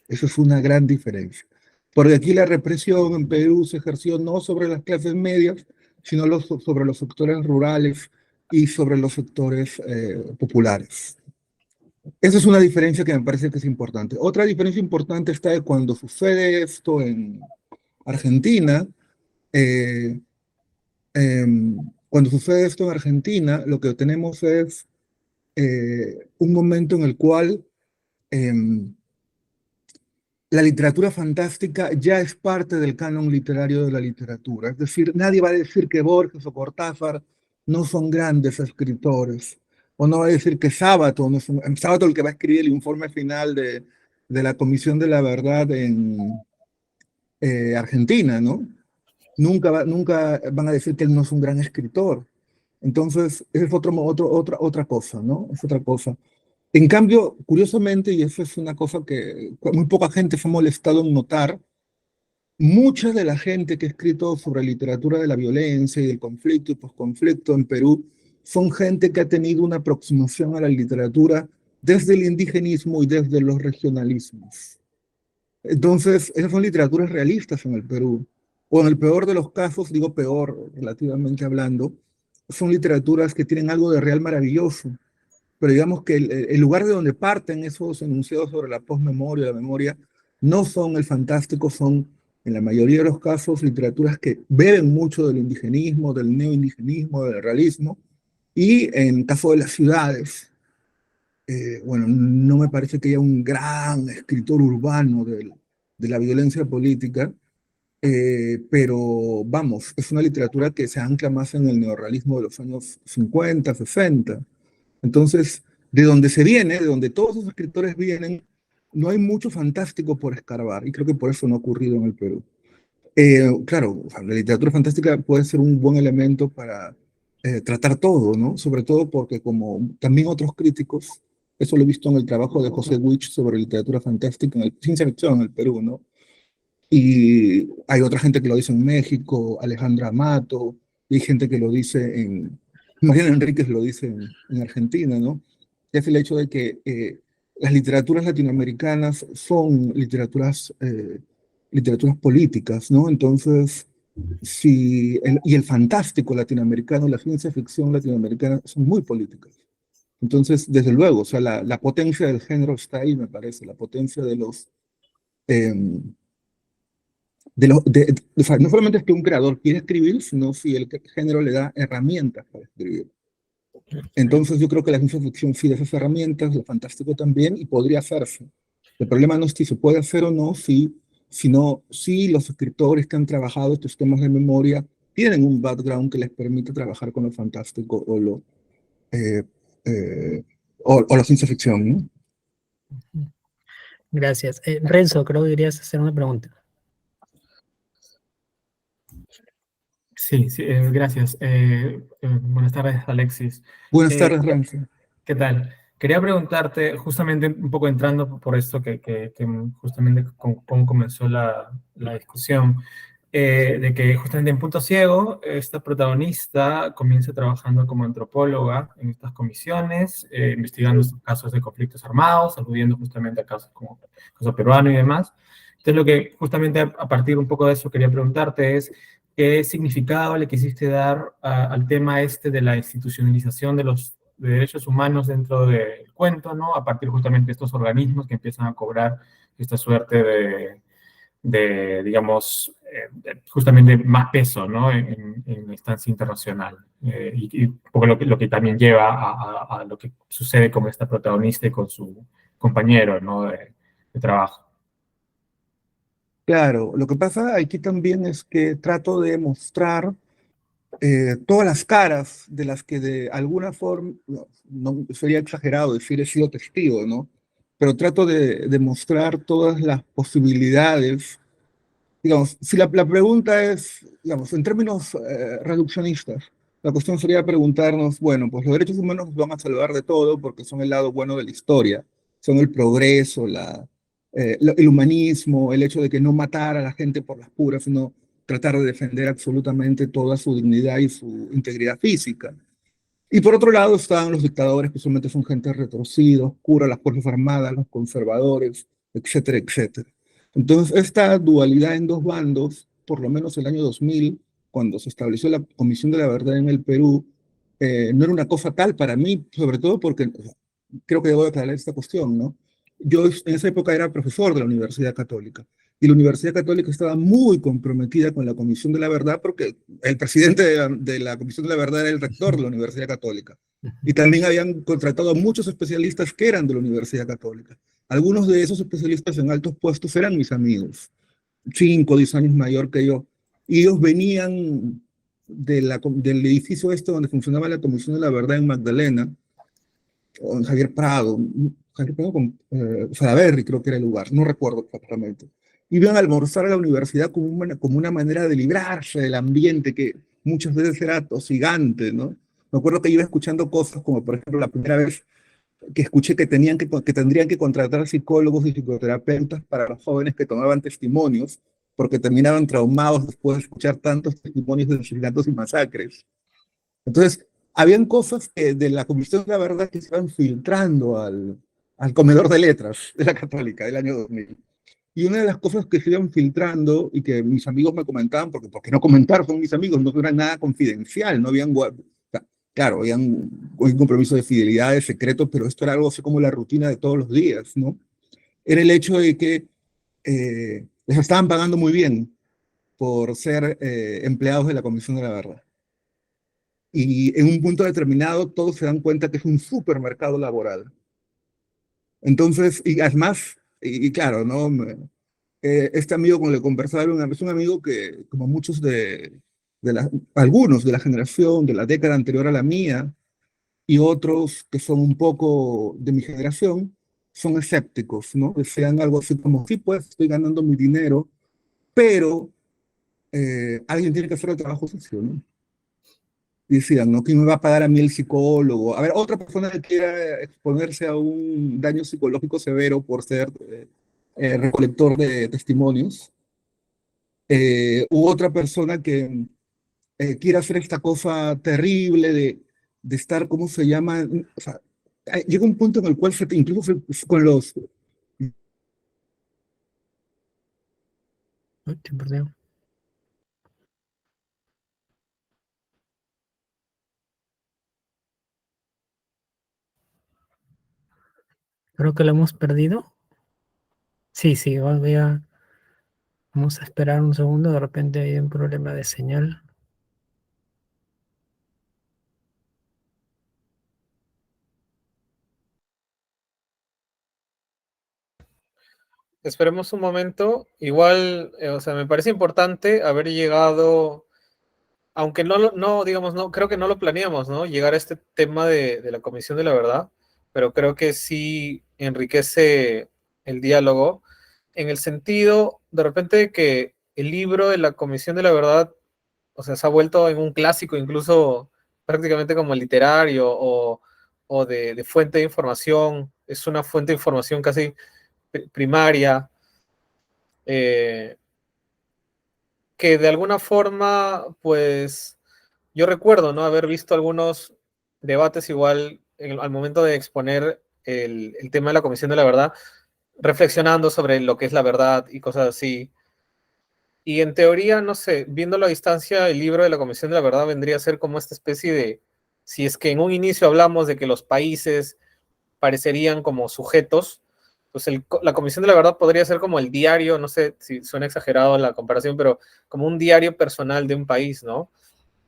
F: Eso es una gran diferencia. Porque aquí la represión en Perú se ejerció no sobre las clases medias, sino sobre los sectores rurales y sobre los sectores populares. Esa es una diferencia que me parece que es importante. Otra diferencia importante está de cuando sucede esto en Argentina. eh, Cuando sucede esto en Argentina, lo que tenemos es un momento en el cual em, la literatura fantástica ya es parte del canon literario de la literatura. Es decir, nadie va a decir que Borges o Cortázar no son grandes escritores, o no va a decir que Sábato, no es Sábato el que va a escribir el informe final de la Comisión de la Verdad en Argentina, ¿no? Nunca van a decir que él no es un gran escritor. Entonces, esa es otra cosa, ¿no? Es otra cosa. En cambio, curiosamente, y eso es una cosa que muy poca gente se ha molestado en notar, mucha de la gente que ha escrito sobre literatura de la violencia y del conflicto y posconflicto en Perú son gente que ha tenido una aproximación a la literatura desde el indigenismo y desde los regionalismos. Entonces, esas son literaturas realistas en el Perú. O en el peor de los casos, digo peor relativamente hablando, son literaturas que tienen algo de real maravilloso. Pero digamos que el lugar de donde parten esos enunciados sobre la posmemoria, la memoria, no son el fantástico, son en la mayoría de los casos literaturas que beben mucho del indigenismo, del neoindigenismo, del realismo. Y en caso de las ciudades, bueno, no me parece que haya un gran escritor urbano de la violencia política, pero vamos, es una literatura que se ancla más en el neorrealismo de los años 50, 60. Entonces, de donde se viene, de donde todos esos escritores vienen, no hay mucho fantástico por escarbar, y creo que por eso no ha ocurrido en el Perú. Claro, o sea, la literatura fantástica puede ser un buen elemento para tratar todo, ¿no? Sobre todo porque como también otros críticos, eso lo he visto en el trabajo de José Wich sobre literatura fantástica, ciencia ficción en el Perú, ¿no? Y hay otra gente que lo dice en México, Alejandra Amato, y hay gente que lo dice Mariana Enríquez lo dice en Argentina, ¿no? Es el hecho de que las literaturas latinoamericanas son literaturas políticas, ¿no? Entonces, y el fantástico latinoamericano, la ciencia ficción latinoamericana son muy políticas. Entonces, desde luego, o sea, la potencia del género está ahí, me parece, la potencia de los... em, o sea, no solamente es que un creador quiere escribir, sino si el género le da herramientas para escribir. Entonces yo creo que la ciencia ficción sí da esas herramientas, lo fantástico también, y podría hacerse. El problema no es si se puede hacer o no, sino si los escritores que han trabajado estos temas de memoria tienen un background que les permite trabajar con lo fantástico eh, eh, o la ciencia ficción, ¿no?
A: Gracias. Renzo, creo que querías hacer una pregunta.
D: Sí, sí, gracias. Buenas tardes, Alexis.
F: Buenas tardes, Ramsey.
D: ¿Qué tal? Quería preguntarte, justamente un poco entrando por esto que justamente cómo comenzó la discusión, de que justamente en Punto Ciego, esta protagonista comienza trabajando como antropóloga en estas comisiones, investigando estos casos de conflictos armados, aludiendo justamente a casos como el caso peruano y demás. Entonces, lo que justamente a partir un poco de eso quería preguntarte es, ¿qué significado le quisiste dar al tema este de la institucionalización de los derechos humanos dentro del cuento, ¿no? A partir justamente de estos organismos que empiezan a cobrar esta suerte digamos, justamente más peso, ¿no? En la instancia internacional. Y un poco lo que también lleva a lo que sucede con esta protagonista y con su compañero, ¿no? De trabajo.
F: Claro, lo que pasa aquí también es que trato de mostrar todas las caras de las que de alguna forma, no sería exagerado decir he sido testigo, ¿no? Pero trato de mostrar todas las posibilidades digamos, si la pregunta es, digamos, en términos reduccionistas, la cuestión sería preguntarnos, bueno, pues los derechos humanos nos van a salvar de todo porque son el lado bueno de la historia, son el progreso, el humanismo, el hecho de que no matar a la gente por las puras, sino tratar de defender absolutamente toda su dignidad y su integridad física. Y por otro lado están los dictadores, que usualmente son gente retorcida, oscura, las Fuerzas Armadas, los conservadores, etcétera, etcétera. Entonces, esta dualidad en dos bandos, por lo menos el año 2000, cuando se estableció la Comisión de la Verdad en el Perú, no era una cosa tal para mí, sobre todo porque creo que debo aclarar esta cuestión, ¿no? Yo en esa época era profesor de la Universidad Católica y la Universidad Católica estaba muy comprometida con la Comisión de la Verdad porque el presidente de la Comisión de la Verdad era el rector de la Universidad Católica. Y también habían contratado a muchos especialistas que eran de la Universidad Católica. Algunos de esos especialistas en altos puestos eran mis amigos, 5 o 10 años mayor que yo. Y ellos venían del edificio este donde funcionaba la Comisión de la Verdad en Magdalena, o en Javier Prado con Salaberry, creo que era el lugar, no recuerdo exactamente. Iban a almorzar a la universidad como una manera de librarse del ambiente que muchas veces era tosigante, ¿no? Me acuerdo que iba escuchando cosas como, por ejemplo, la primera vez que escuché que tendrían que contratar psicólogos y psicoterapeutas para los jóvenes que tomaban testimonios, porque terminaban traumados después de escuchar tantos testimonios de asesinatos y masacres. Entonces, habían cosas de la Comisión de la Verdad que se iban filtrando al comedor de letras de la Católica del año 2000. Y una de las cosas que se iban filtrando y que mis amigos me comentaban, porque no comentar son mis amigos, no era nada confidencial, no habían, o sea, claro, habían un compromiso de fidelidad, de secreto, pero esto era algo así como la rutina de todos los días, ¿no? Era el hecho de que les estaban pagando muy bien por ser empleados de la Comisión de la Verdad. Y en un punto determinado todos se dan cuenta que es un supermercado laboral. Entonces, y además, y claro, ¿no? Este amigo con el que conversaba es un amigo que, como muchos algunos de la generación, de la década anterior a la mía, y otros que son un poco de mi generación, son escépticos, ¿no? Desean algo así como, sí, pues estoy ganando mi dinero, pero alguien tiene que hacer el trabajo sucio, ¿no? Y decían, ¿no? ¿Quién me va a pagar a mí el psicólogo? A ver, otra persona que quiera exponerse a un daño psicológico severo por ser recolector de testimonios, u otra persona que quiera hacer esta cosa terrible de estar, ¿cómo se llama? O sea, llega un punto en el cual incluso con los...
A: Uy, te perdí. Creo que lo hemos perdido. Sí, sí, vamos a esperar un segundo, de repente hay un problema de señal.
B: Esperemos un momento. Igual, o sea, me parece importante haber llegado, aunque no, digamos, no, creo que no lo planeamos, ¿no? Llegar a este tema de la Comisión de la Verdad, pero creo que sí enriquece el diálogo en el sentido, de repente, que el libro de la Comisión de la Verdad, o sea, se ha vuelto en un clásico, incluso prácticamente como literario o de fuente de información, es una fuente de información casi primaria, eh, que de alguna forma, pues, yo recuerdo, ¿no? Haber visto algunos debates igual al momento de exponer el tema de la Comisión de la Verdad, reflexionando sobre lo que es la verdad y cosas así. Y en teoría, no sé, viéndolo a distancia, el libro de la Comisión de la Verdad vendría a ser como esta especie de, si es que en un inicio hablamos de que los países parecerían como sujetos, pues la Comisión de la Verdad podría ser como el diario, no sé si suena exagerado la comparación, pero como un diario personal de un país, ¿no?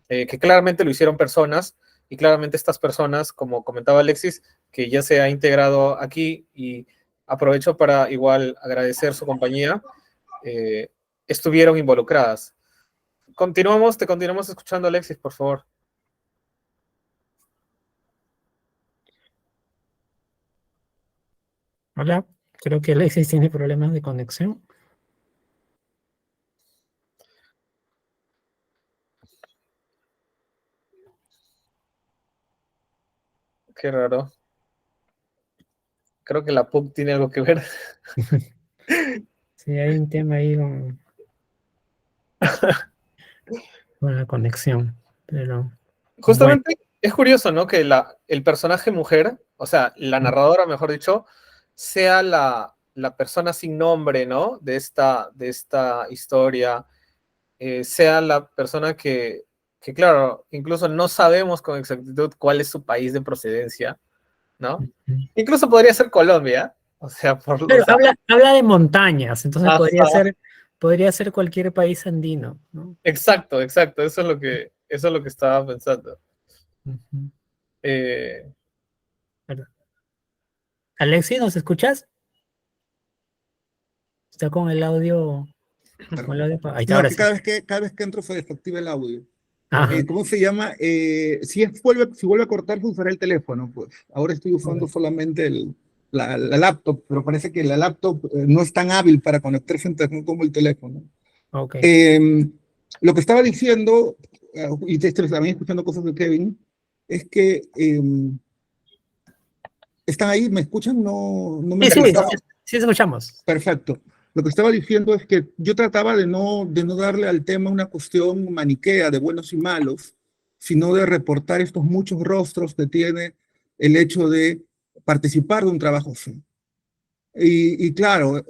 B: Que claramente lo hicieron personas y claramente estas personas, como comentaba Alexis, que ya se ha integrado aquí y aprovecho para igual agradecer su compañía, eh, estuvieron involucradas. Te continuamos escuchando, Alexis, por favor.
A: Hola, creo que Alexis tiene problemas de conexión.
B: Qué raro. Creo que la PUC tiene algo que ver.
A: Sí, hay un tema ahí con la conexión, pero bueno,
B: Justamente es curioso, ¿no? Que el personaje mujer, o sea, la narradora, mejor dicho, sea la persona sin nombre, ¿no? De esta historia, sea la persona que, claro, incluso no sabemos con exactitud cuál es su país de procedencia, ¿no? Incluso podría ser Colombia, o sea, o
A: pero
B: sea,
A: habla de montañas, entonces
B: ajá,
A: podría ser cualquier país andino, ¿no?
B: exacto, exacto, eso es lo que estaba pensando.
A: Ujú.
B: Eh,
A: Perdón. Alexi, ¿nos escuchas? Está con el audio, ahí está,
F: No,
A: ahora
F: que
A: sí.
F: cada vez que entro se desactiva el audio.
A: Ajá,
F: ¿Cómo se llama? Si vuelve a cortarse, usaré el teléfono, pues. Ahora estoy usando
A: ok.
F: solamente la laptop, pero parece que la laptop no es tan hábil para conectarse a internet como el teléfono.
A: Ok.
F: Eh, lo que estaba diciendo, y también escuchando cosas de Kevin, es que están ahí, ¿me escuchan? No, no me
A: Sí, sí, sí,
F: entrecortaban.
A: sí escuchamos.
F: Perfecto. Lo que estaba diciendo es que yo trataba de no darle al tema una cuestión maniquea de buenos y malos, sino de reportar estos muchos rostros que tiene el hecho de participar de un trabajo así. Y claro,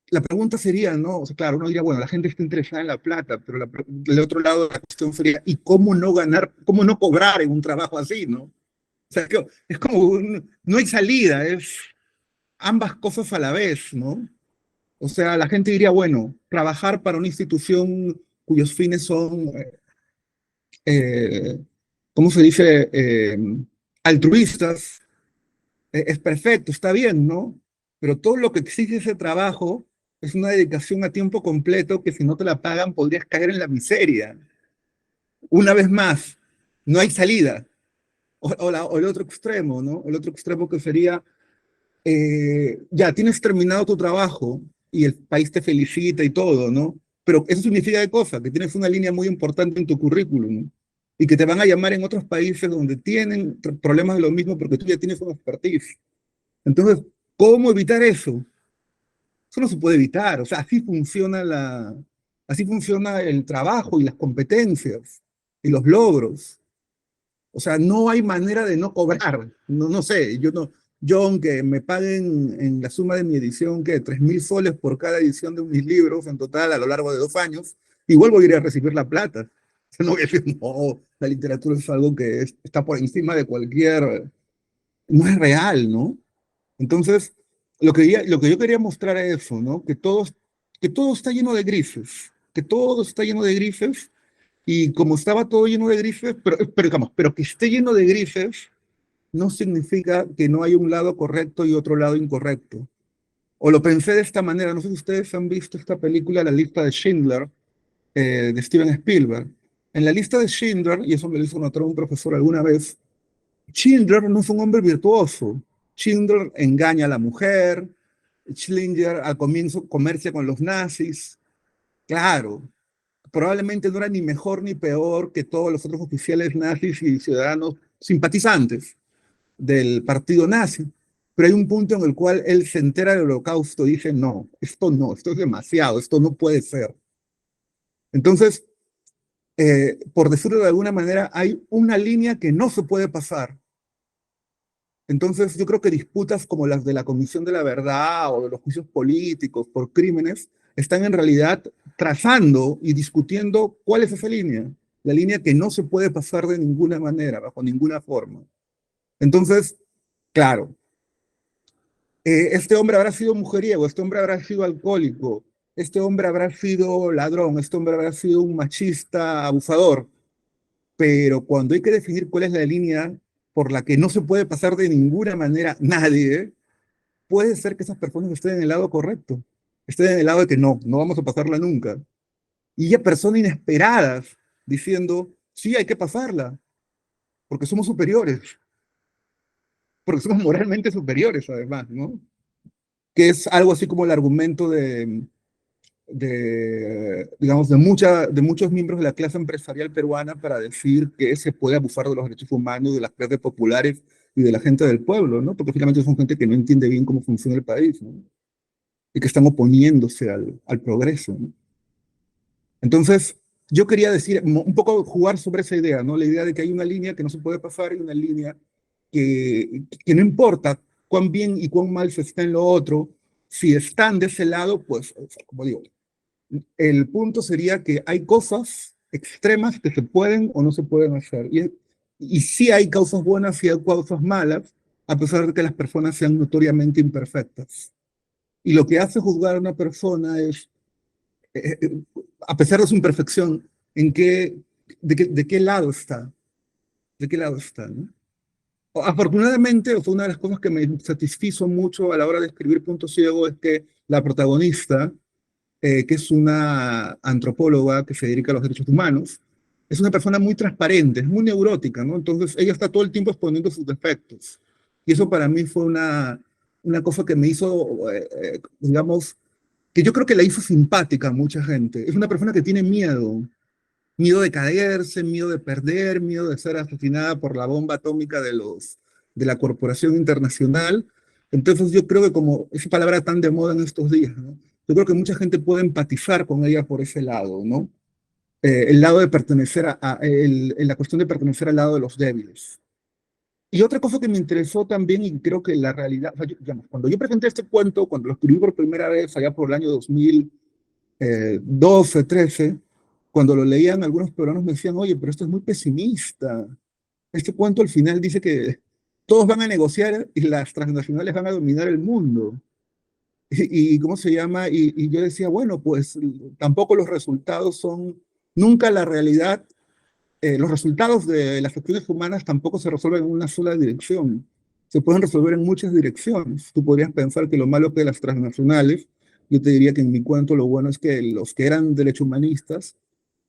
F: la pregunta sería, ¿no? O sea, claro, uno diría, bueno, la gente está interesada en la plata, pero del otro lado la cuestión sería, ¿y cómo no ganar, cómo no cobrar en un trabajo así, ¿no? O sea, es como, no hay salida, es ambas cosas a la vez, ¿no? O sea, la gente diría, bueno, trabajar para una institución cuyos fines son, eh, ¿cómo se dice?, altruistas, es perfecto, está bien, ¿no? Pero todo lo que exige ese trabajo es una dedicación a tiempo completo que si no te la pagan podrías caer en la miseria. Una vez más, no hay salida. O el otro extremo, ¿no? El otro extremo que sería ya tienes terminado tu trabajo y el país te felicita y todo, ¿no? Pero eso significa de cosa, que tienes una línea muy importante en tu currículum, ¿no? Y que te van a llamar en otros países donde tienen problemas de lo mismo porque tú ya tienes una expertise. Entonces, ¿cómo evitar eso? Eso no se puede evitar, o sea, así funciona el trabajo y las competencias y los logros. O sea, no hay manera de no cobrar. No, no sé, yo aunque me paguen en la suma de mi edición, que 3.000 soles por cada edición de mis libros en total a lo largo de 2 años, igual voy a ir a recibir la plata. O sea, no voy a decir, no, la literatura es algo que está por encima de cualquier, no es real, ¿no? Entonces, lo que yo quería mostrar es eso, ¿no? Que todo está lleno de grises, que todo está lleno de grises y como estaba todo lleno de grises, digamos, pero que esté lleno de grises no significa que no haya un lado correcto y otro lado incorrecto. O lo pensé de esta manera, no sé si ustedes han visto esta película, La lista de Schindler, de Steven Spielberg. En la lista de Schindler, y eso me lo hizo notar un profesor alguna vez, Schindler no es un hombre virtuoso. Schindler engaña a la mujer, Schindler al comienzo comercia con los nazis. Claro, probablemente no era ni mejor ni peor que todos los otros oficiales nazis y ciudadanos simpatizantes del partido nazi. Pero hay un punto en el cual él se entera del holocausto y dice, no, esto es demasiado, esto no puede ser. Entonces, por decirlo de alguna manera, hay una línea que no se puede pasar. Entonces, yo creo que disputas como las de la Comisión de la Verdad o de los juicios políticos por crímenes están en realidad trazando y discutiendo cuál es esa línea, la línea que no se puede pasar de ninguna manera, bajo ninguna forma. Entonces, claro, este hombre habrá sido mujeriego, este hombre habrá sido alcohólico, este hombre habrá sido ladrón, este hombre habrá sido un machista abusador, pero cuando hay que definir cuál es la línea por la que no se puede pasar de ninguna manera nadie, puede ser que esas personas estén en el lado correcto, estén en el lado de que no vamos a pasarla nunca. Y ya personas inesperadas diciendo, sí, hay que pasarla, porque somos superiores, porque somos moralmente superiores además, ¿no? Que es algo así como el argumento digamos, de muchos miembros de la clase empresarial peruana para decir que se puede abusar de los derechos humanos, de las clases populares y de la gente del pueblo, ¿no? Porque finalmente son gente que no entiende bien cómo funciona el país, ¿no? Y que están oponiéndose al progreso, ¿no? Entonces, yo quería decir, un poco jugar sobre esa idea, ¿no? La idea de que hay una línea que no se puede pasar y una línea que no importa cuán bien y cuán mal se está en lo otro, si están de ese lado, pues, como digo, el punto sería que hay cosas extremas que se pueden o no se pueden hacer. Y sí hay causas buenas, sí hay causas malas, a pesar de que las personas sean notoriamente imperfectas. Y lo que hace juzgar a una persona es, a pesar de su imperfección, de qué lado está, de qué lado está, ¿no? Afortunadamente, fue una de las cosas que me satisfizo mucho a la hora de escribir Punto Ciego, es que la protagonista, que es una antropóloga que se dedica a los derechos humanos, es una persona muy transparente, es muy neurótica, ¿no? Entonces ella está todo el tiempo exponiendo sus defectos. Y eso para mí fue una cosa que me hizo, digamos, que yo creo que la hizo simpática a mucha gente. Es una persona que tiene miedo de caerse, miedo de perder, miedo de ser asesinada por la bomba atómica de la corporación internacional. Entonces yo creo que como esa palabra tan de moda en estos días, ¿no? Yo creo que mucha gente puede empatizar con ella por ese lado, ¿no? El lado de pertenecer en la cuestión de pertenecer al lado de los débiles. Y otra cosa que me interesó también, y creo que la realidad, o sea, digamos, cuando yo presenté este cuento, cuando lo escribí por primera vez, allá por el año 2012, 13, cuando lo leían algunos peruanos me decían, oye, pero esto es muy pesimista. Este cuento al final dice que todos van a negociar y las transnacionales van a dominar el mundo. Y ¿cómo se llama? Y yo decía, bueno, pues tampoco los resultados son, nunca la realidad, los resultados de las acciones humanas tampoco se resuelven en una sola dirección. Se pueden resolver en muchas direcciones. Tú podrías pensar que lo malo que las transnacionales, yo te diría que en mi cuento lo bueno es que los que eran derechohumanistas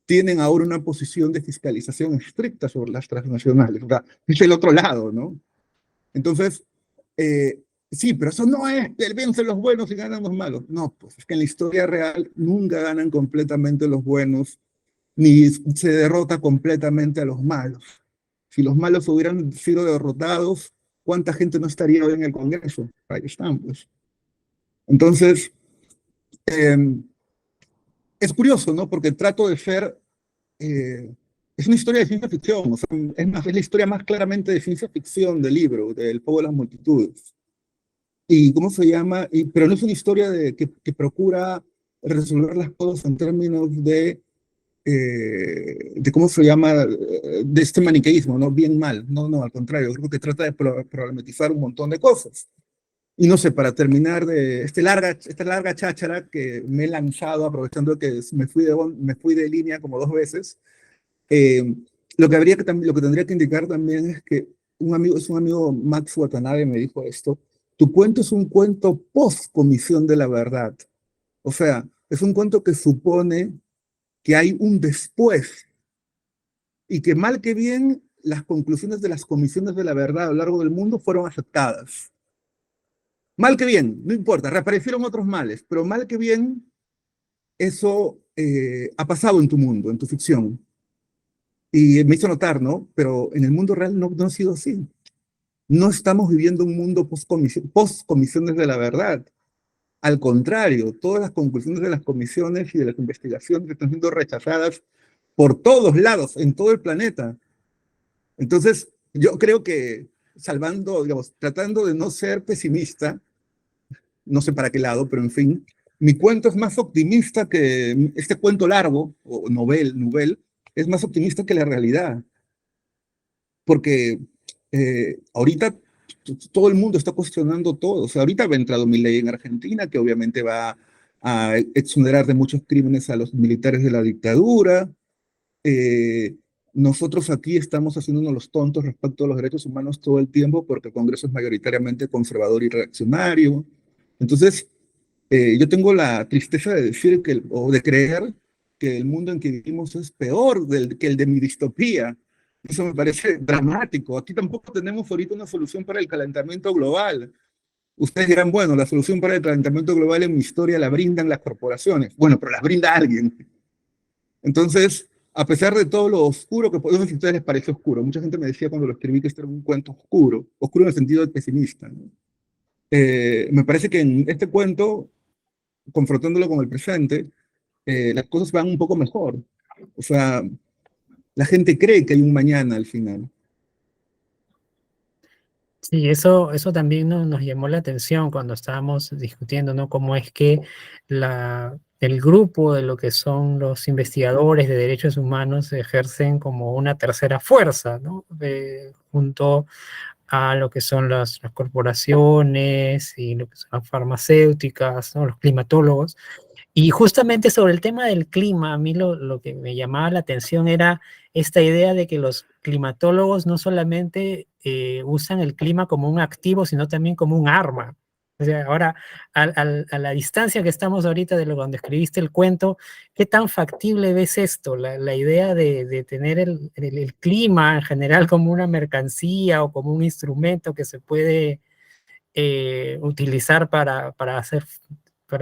F: tienen ahora una posición de fiscalización estricta sobre las transnacionales. O sea, es el otro lado, ¿no? Entonces, sí, pero eso no es que vencen los buenos y ganan los malos. No, pues es que en la historia real nunca ganan completamente los buenos, ni se derrota completamente a los malos. Si los malos hubieran sido derrotados, ¿cuánta gente no estaría hoy en el Congreso? Ahí están, pues. Entonces, eh, es curioso, ¿no? Porque trato de ser... es una historia de ciencia ficción, o sea, es la historia más claramente de ciencia ficción del libro, del Juego de las Multitudes. ¿Y cómo se llama? Pero no es una historia que procura resolver las cosas en términos de cómo se llama, de este maniqueísmo, ¿no? Bien, mal. No, no, al contrario, creo que trata de problematizar un montón de cosas. Y no sé, para terminar de esta larga cháchara que me he lanzado, aprovechando que me fui de línea como 2 veces, lo que tendría que indicar también es que es un amigo, Max Watanabe, me dijo esto: tu cuento es un cuento post-comisión de la verdad. O sea, es un cuento que supone que hay un después y que mal que bien las conclusiones de las comisiones de la verdad a lo largo del mundo fueron aceptadas. Mal que bien, no importa, reaparecieron otros males, pero mal que bien eso ha pasado en tu mundo, en tu ficción. Y me hizo notar, ¿no? Pero en el mundo real no ha sido así. No estamos viviendo un mundo post-comisiones de la verdad. Al contrario, todas las conclusiones de las comisiones y de las investigaciones están siendo rechazadas por todos lados, en todo el planeta. Entonces, yo creo que digamos, tratando de no ser pesimista, no sé para qué lado, pero en fin, mi cuento es más optimista que este cuento largo, o novel, es más optimista que la realidad. Porque ahorita todo el mundo está cuestionando todo. O sea, ahorita ha entrado Milei en Argentina, que obviamente va a exonerar de muchos crímenes a los militares de la dictadura. Nosotros aquí estamos haciéndonos los tontos respecto a los derechos humanos todo el tiempo porque el Congreso es mayoritariamente conservador y reaccionario. Entonces, yo tengo la tristeza de decir o de creer que el mundo en que vivimos es peor que el de mi distopía. Eso me parece dramático. Aquí tampoco tenemos ahorita una solución para el calentamiento global. Ustedes dirán, bueno, la solución para el calentamiento global en mi historia la brindan las corporaciones. Bueno, pero las brinda alguien. Entonces, a pesar de todo lo oscuro que no sé si a ustedes les parece oscuro, mucha gente me decía cuando lo escribí que este era un cuento oscuro, oscuro en el sentido de pesimista, ¿no? Me parece que en este cuento, confrontándolo con el presente, las cosas van un poco mejor. O sea, la gente cree que hay un mañana al final.
A: Sí, eso también nos llamó la atención cuando estábamos discutiendo, ¿no? Cómo es que el grupo de lo que son los investigadores de derechos humanos ejercen como una tercera fuerza, ¿no? Junto a lo que son las corporaciones y lo que son las farmacéuticas, ¿no? Los climatólogos. Y justamente sobre el tema del clima, a mí lo que me llamaba la atención era esta idea de que los climatólogos no solamente usan el clima como un activo, sino también como un arma. O sea, ahora, a la distancia que estamos ahorita de cuando escribiste el cuento, ¿qué tan factible ves esto? La idea de tener el clima en general como una mercancía o como un instrumento que se puede utilizar para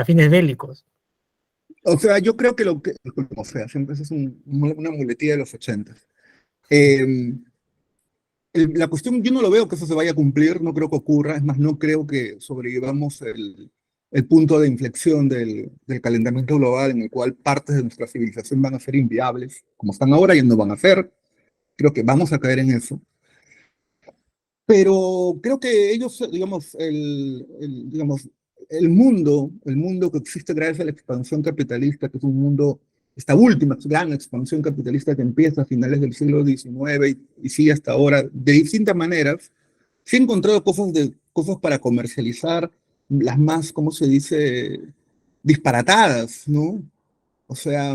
A: fines bélicos.
F: O sea, yo creo que o sea, siempre eso es una muletilla de los 80. La cuestión, yo no lo veo que eso se vaya a cumplir, no creo que ocurra, es más, no creo que sobrevivamos el punto de inflexión del calentamiento global en el cual partes de nuestra civilización van a ser inviables, como están ahora y no van a ser. Creo que vamos a caer en eso. Pero creo que ellos, digamos, el mundo que existe gracias a la expansión capitalista, que es un mundo, esta última gran expansión capitalista que empieza a finales del siglo XIX y sigue hasta ahora, de distintas maneras, sí he encontrado cosas para comercializar, las más, ¿cómo se dice?, disparatadas, ¿no? O sea,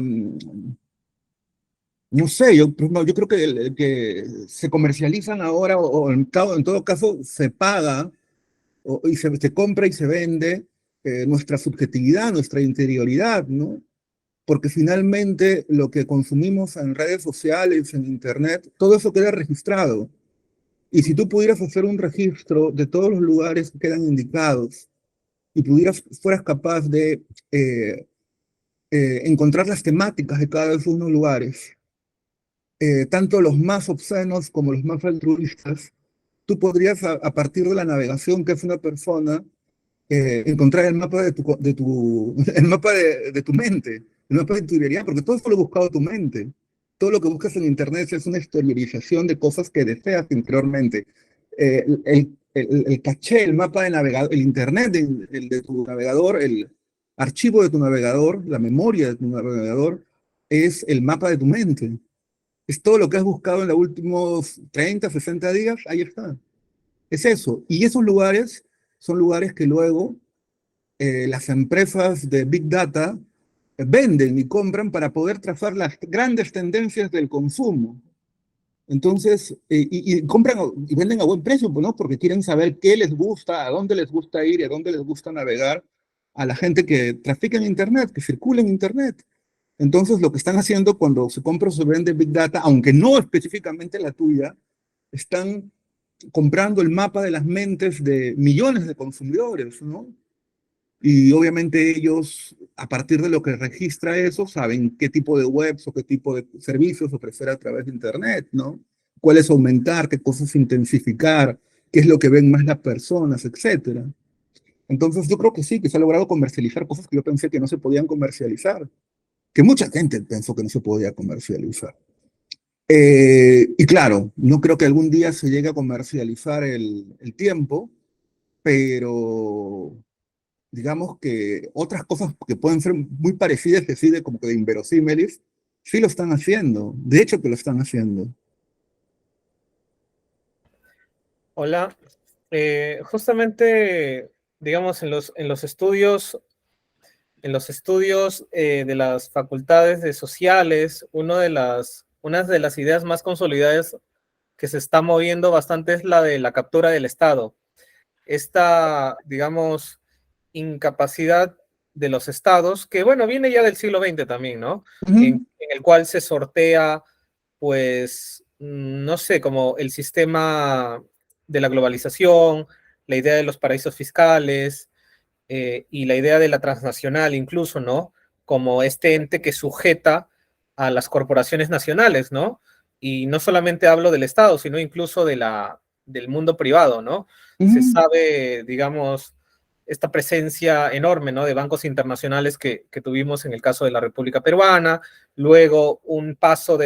F: no sé, yo creo que se comercializan ahora o en todo caso se paga y se compra y se vende nuestra subjetividad, nuestra interioridad, ¿no? Porque finalmente lo que consumimos en redes sociales, en Internet, todo eso queda registrado. Y si tú pudieras hacer un registro de todos los lugares que quedan indicados y fueras capaz de encontrar las temáticas de cada uno de esos lugares, tanto los más obscenos como los más altruistas, tú podrías, a partir de la navegación que hace una persona, encontrar el mapa el mapa de tu mente, el mapa de tu interioridad, porque todo eso lo ha buscado tu mente. Todo lo que buscas en Internet es una exteriorización de cosas que deseas interiormente. El caché, el mapa de navegador, el Internet de tu navegador, el archivo de tu navegador, la memoria de tu navegador, es el mapa de tu mente. Es todo lo que has buscado en los últimos 30, 60 días, ahí está. Es eso. Y esos lugares son lugares que luego las empresas de Big Data venden y compran para poder trazar las grandes tendencias del consumo. Entonces, y compran y venden a buen precio, ¿no? Porque quieren saber qué les gusta, a dónde les gusta ir y a dónde les gusta navegar a la gente que trafica en Internet, que circula en Internet. Entonces, lo que están haciendo cuando se compra o se vende Big Data, aunque no específicamente la tuya, están comprando el mapa de las mentes de millones de consumidores, ¿no? Y obviamente ellos, a partir de lo que registra eso, saben qué tipo de webs o qué tipo de servicios ofrecer a través de Internet, ¿no? Cuáles aumentar, qué cosas intensificar, qué es lo que ven más las personas, etcétera. Entonces yo creo que sí, que se ha logrado comercializar cosas que yo pensé que no se podían comercializar, que mucha gente pensó que no se podía comercializar. Y claro, no creo que algún día se llegue a comercializar el tiempo, pero digamos que otras cosas que pueden ser muy parecidas, decide como que de inverosímiles, sí lo están haciendo. De hecho que lo están haciendo.
B: Hola. Justamente, digamos, en los estudios de las facultades de sociales, una de las ideas más consolidadas que se está moviendo bastante es la de la captura del Estado. Esta, digamos, incapacidad de los estados, que bueno, viene ya del siglo XX también, ¿no? En el cual se sortea, pues, no sé, como el sistema de la globalización, la idea de los paraísos fiscales y la idea de la transnacional incluso, ¿no? Como este ente que sujeta a las corporaciones nacionales, ¿no? Y no solamente hablo del Estado, sino incluso del mundo privado, ¿no? Se sabe, digamos, esta presencia enorme, ¿no? De bancos internacionales que tuvimos en el caso de la República Peruana, luego un paso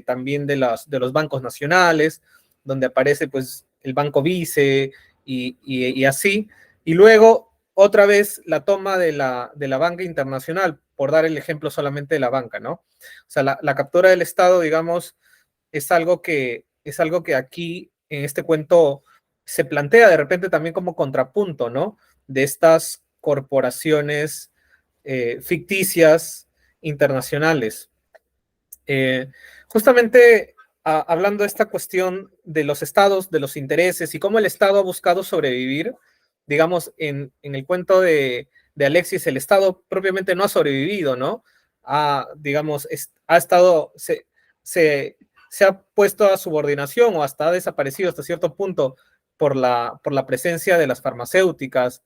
B: también de los bancos nacionales, donde aparece pues el Banco Vice y así, y luego otra vez la toma de la banca internacional, por dar el ejemplo solamente de la banca, ¿no? O sea, la captura del Estado, digamos, es algo que aquí en este cuento se plantea de repente también como contrapunto, ¿no? De estas corporaciones ficticias internacionales. Justamente hablando de esta cuestión de los estados, de los intereses y cómo el Estado ha buscado sobrevivir, digamos, en el cuento de Alexis, el Estado propiamente no ha sobrevivido, ¿no? Digamos, ha estado, se ha puesto a subordinación o hasta ha desaparecido hasta cierto punto por la presencia de las farmacéuticas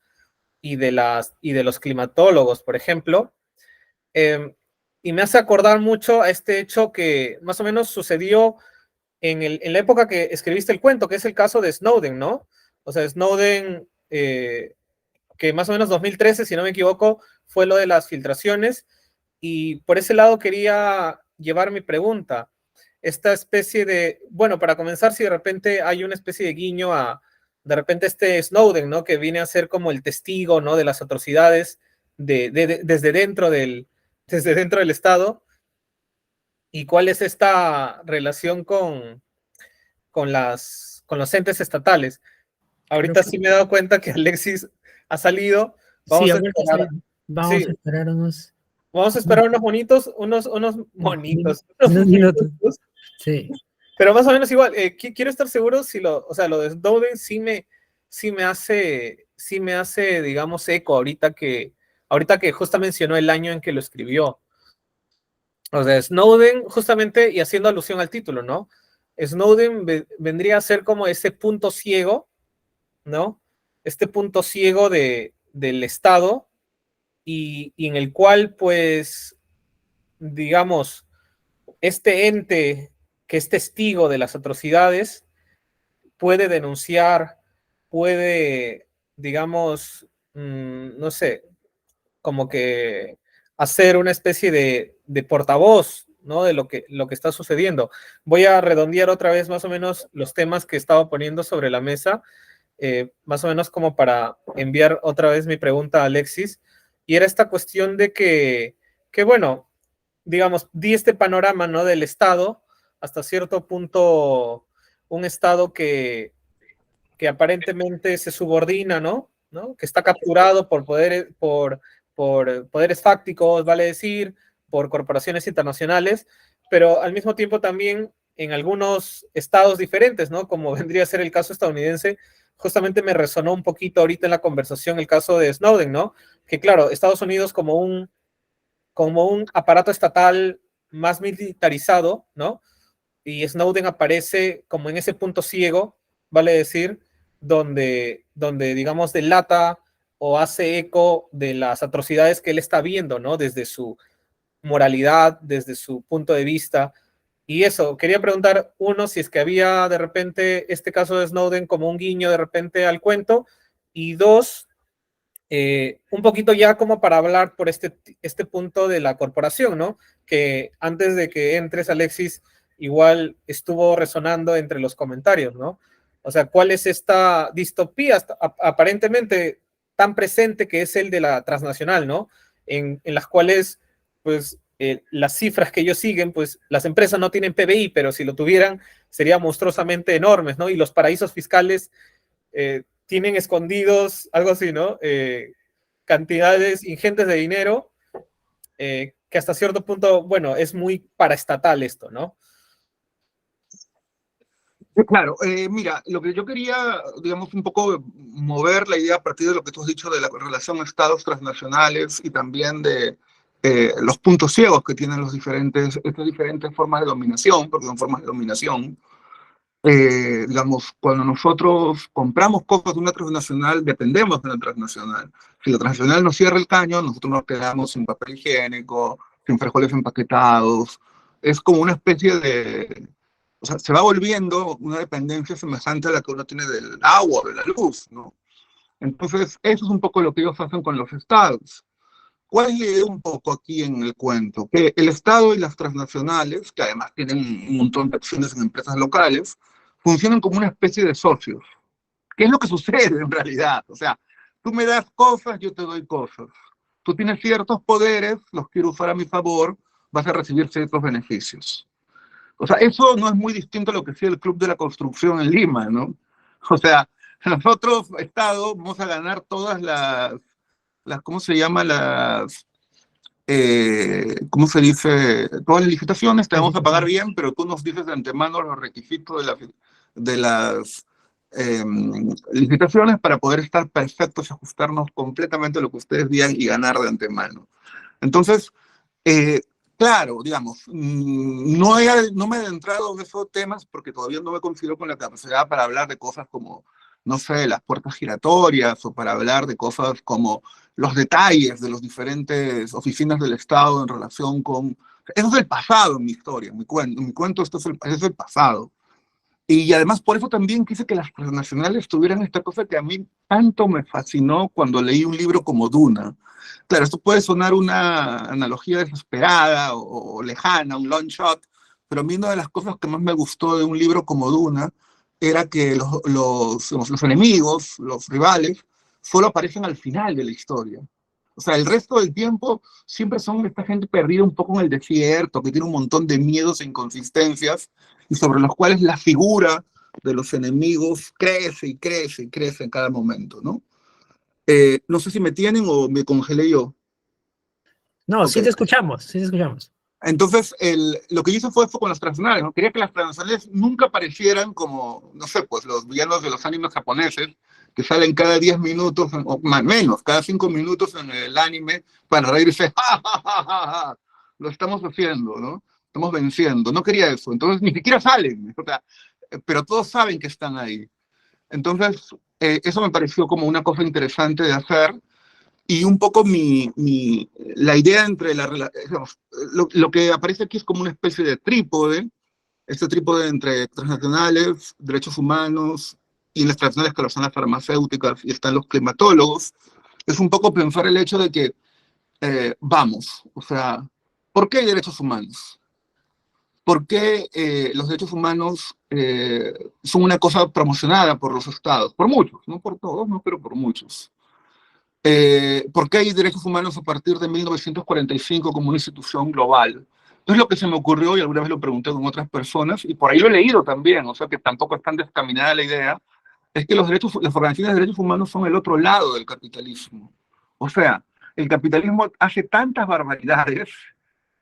B: y de los climatólogos, por ejemplo. Y me hace acordar mucho a este hecho que más o menos sucedió en la época que escribiste el cuento, que es el caso de Snowden, ¿no? O sea, Snowden, que más o menos 2013, si no me equivoco, fue lo de las filtraciones, y por ese lado quería llevar mi pregunta. Esta especie de, bueno, para comenzar, si de repente hay una especie de guiño de repente este Snowden, ¿no? Que viene a ser como el testigo, ¿no? De las atrocidades desde dentro del Estado, y cuál es esta relación con los entes estatales. Ahorita sí me he dado cuenta que Alexis ha salido. Vamos a esperar.
A: Vamos a esperar unos...
B: Vamos a esperar unos monitos, unos monitos.
A: Unos minutos. Sí.
B: Pero más o menos igual, quiero estar seguro si lo de Snowden sí me hace, digamos, eco ahorita que justo mencionó el año en que lo escribió. O sea, Snowden, justamente, y haciendo alusión al título, ¿no? Snowden vendría a ser como ese punto ciego, ¿no? Este punto ciego del Estado y en el cual, pues, digamos, este ente que es testigo de las atrocidades puede denunciar, puede, digamos, no sé, como que hacer una especie de portavoz, ¿no? De lo que está sucediendo. Voy a redondear otra vez más o menos los temas que estaba poniendo sobre la mesa, más o menos como para enviar otra vez mi pregunta a Alexis, y era esta cuestión de que bueno, digamos, di este panorama, ¿no? Del Estado, hasta cierto punto, un Estado que aparentemente se subordina, ¿no? Que está capturado por poderes fácticos, vale decir, por corporaciones internacionales, pero al mismo tiempo también en algunos estados diferentes, ¿no? Como vendría a ser el caso estadounidense. Justamente me resonó un poquito ahorita en la conversación el caso de Snowden, ¿no? Que claro, Estados Unidos como un aparato estatal más militarizado, ¿no? Y Snowden aparece como en ese punto ciego, vale decir, donde digamos, delata o hace eco de las atrocidades que él está viendo, ¿no? Desde su moralidad, desde su punto de vista. Y eso, quería preguntar, uno, si es que había de repente este caso de Snowden como un guiño de repente al cuento, y dos, un poquito ya como para hablar por este punto de la corporación, ¿no? Que antes de que entres, Alexis, igual estuvo resonando entre los comentarios, ¿no? O sea, ¿cuál es esta distopía aparentemente tan presente que es el de la transnacional, ¿no? En las cuales, pues, las cifras que ellos siguen, pues, las empresas no tienen PBI, pero si lo tuvieran, serían monstruosamente enormes, ¿no? Y los paraísos fiscales tienen escondidos, algo así, ¿no? Cantidades ingentes de dinero, que hasta cierto punto, bueno, es muy paraestatal esto, ¿no?
F: Claro, mira, lo que yo quería, digamos, un poco mover la idea a partir de lo que tú has dicho de la relación estados transnacionales y también de los puntos ciegos que tienen estas diferentes formas de dominación, porque son formas de dominación. digamos, cuando nosotros compramos cosas de una transnacional, dependemos de la transnacional. Si la transnacional nos cierra el caño, nosotros nos quedamos sin papel higiénico, sin frijoles empaquetados. Es como una especie de... O sea, se va volviendo una dependencia semejante a la que uno tiene del agua, de la luz, ¿no? Entonces, eso es un poco lo que ellos hacen con los estados. ¿Cuál es la idea un poco aquí en el cuento? Que el Estado y las transnacionales, que además tienen un montón de acciones en empresas locales, funcionan como una especie de socios. ¿Qué es lo que sucede en realidad? O sea, tú me das cosas, yo te doy cosas. Tú tienes ciertos poderes, los quiero usar a mi favor, vas a recibir ciertos beneficios. O sea, eso no es muy distinto a lo que hacía el Club de la Construcción en Lima, ¿no? O sea, nosotros, Estado, vamos a ganar todas las ¿cómo se llama? ¿Cómo se dice? Todas las licitaciones, te vamos a pagar bien, pero tú nos dices de antemano los requisitos de las licitaciones para poder estar perfectos y ajustarnos completamente a lo que ustedes digan y ganar de antemano. Entonces, claro, digamos, no me he adentrado en esos temas porque todavía no me considero con la capacidad para hablar de cosas como, no sé, las puertas giratorias o para hablar de cosas como los detalles de las diferentes oficinas del Estado en relación con... Eso es el pasado en mi historia, en mi cuento esto es el pasado. Y además por eso también quise que las transnacionales tuvieran esta cosa que a mí tanto me fascinó cuando leí un libro como Duna. Claro, esto puede sonar una analogía desesperada o lejana, un long shot, pero a mí una de las cosas que más me gustó de un libro como Duna era que los enemigos, los rivales, solo aparecen al final de la historia. O sea, el resto del tiempo siempre son esta gente perdida un poco en el desierto, que tiene un montón de miedos e inconsistencias, y sobre los cuales la figura de los enemigos crece y crece y crece en cada momento, ¿no? No sé si me tienen o me congelé yo.
A: No,
F: Ok.
A: sí te escuchamos, sí te escuchamos.
F: Entonces, lo que yo hice fue con las transnacionales, ¿no? Quería que las transnacionales nunca parecieran como, no sé, pues los villanos de los animes japoneses, que salen cada 10 minutos, o más menos, cada 5 minutos en el anime, para reírse, ¡ja, ja, ja, ja, ja! Lo estamos haciendo, ¿no? Estamos venciendo. No quería eso. Entonces, ni siquiera salen, o sea, pero todos saben que están ahí. Entonces, eso me pareció como una cosa interesante de hacer. Y un poco la idea entre digamos, lo que aparece aquí es como una especie de trípode, este trípode entre transnacionales, derechos humanos, y las transnacionales que lo son las farmacéuticas, y están los climatólogos. Es un poco pensar el hecho de que, vamos, o sea, ¿por qué hay derechos humanos? ¿Por qué los derechos humanos son una cosa promocionada por los estados? Por muchos, no por todos, no, pero por muchos. ¿Por qué hay derechos humanos a partir de 1945 como una institución global? Es lo que se me ocurrió y alguna vez lo pregunté con otras personas y por ahí lo he leído también, o sea que tampoco es tan descaminada la idea, es que las organizaciones de derechos humanos son el otro lado del capitalismo. O sea, el capitalismo hace tantas barbaridades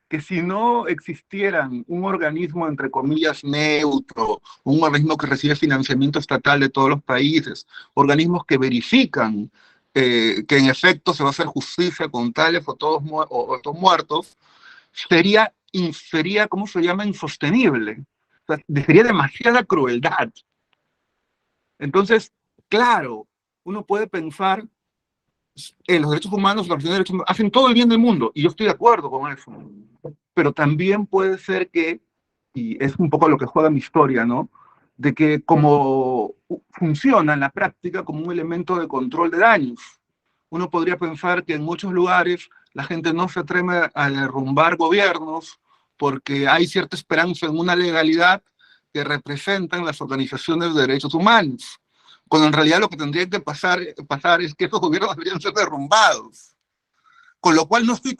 F: que si no existieran un organismo, entre comillas, neutro, un organismo que recibe financiamiento estatal de todos los países, organismos que verifican que en efecto se va a hacer justicia con tales o todos muertos, sería, ¿cómo se llama?, insostenible. O sea, sería demasiada crueldad. Entonces, claro, uno puede pensar en los derechos humanos, las derechos humanos hacen todo el bien del mundo, y yo estoy de acuerdo con eso. Pero también puede ser que, y es un poco lo que juega mi historia, ¿no?, de que como funciona en la práctica como un elemento de control de daños. Uno podría pensar que en muchos lugares la gente no se atreve a derrumbar gobiernos porque hay cierta esperanza en una legalidad que representan las organizaciones de derechos humanos, cuando en realidad lo que tendría que pasar es que esos gobiernos deberían ser derrumbados. Con lo cual no estoy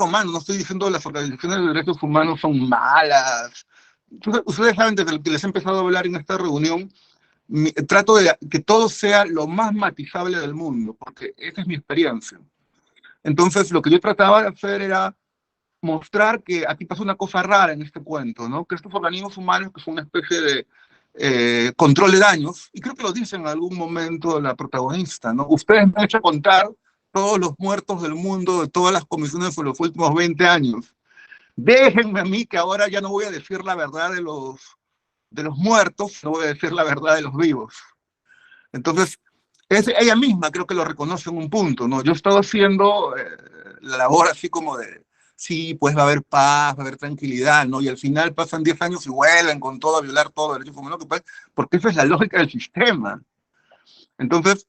F: diciendo que las organizaciones de derechos humanos son malas. Ustedes saben, desde que les he empezado a hablar en esta reunión, trato de que todo sea lo más matizable del mundo, porque esa es mi experiencia. Entonces, lo que yo trataba de hacer era mostrar que aquí pasa una cosa rara en este cuento, ¿no? Que estos organismos humanos, que son una especie de control de daños, y creo que lo dice en algún momento la protagonista, ¿no? Ustedes me han hecho contar todos los muertos del mundo de todas las comisiones de los últimos 20 años. Déjenme a mí que ahora ya no voy a decir la verdad de de los muertos, no voy a decir la verdad de los vivos. Entonces, ella misma creo que lo reconoce en un punto, ¿no? Yo he estado haciendo la labor así como de, sí, pues va a haber paz, va a haber tranquilidad, ¿no? Y al final pasan 10 años y vuelven con todo a violar todo el derecho humano, porque esa es la lógica del sistema. Entonces,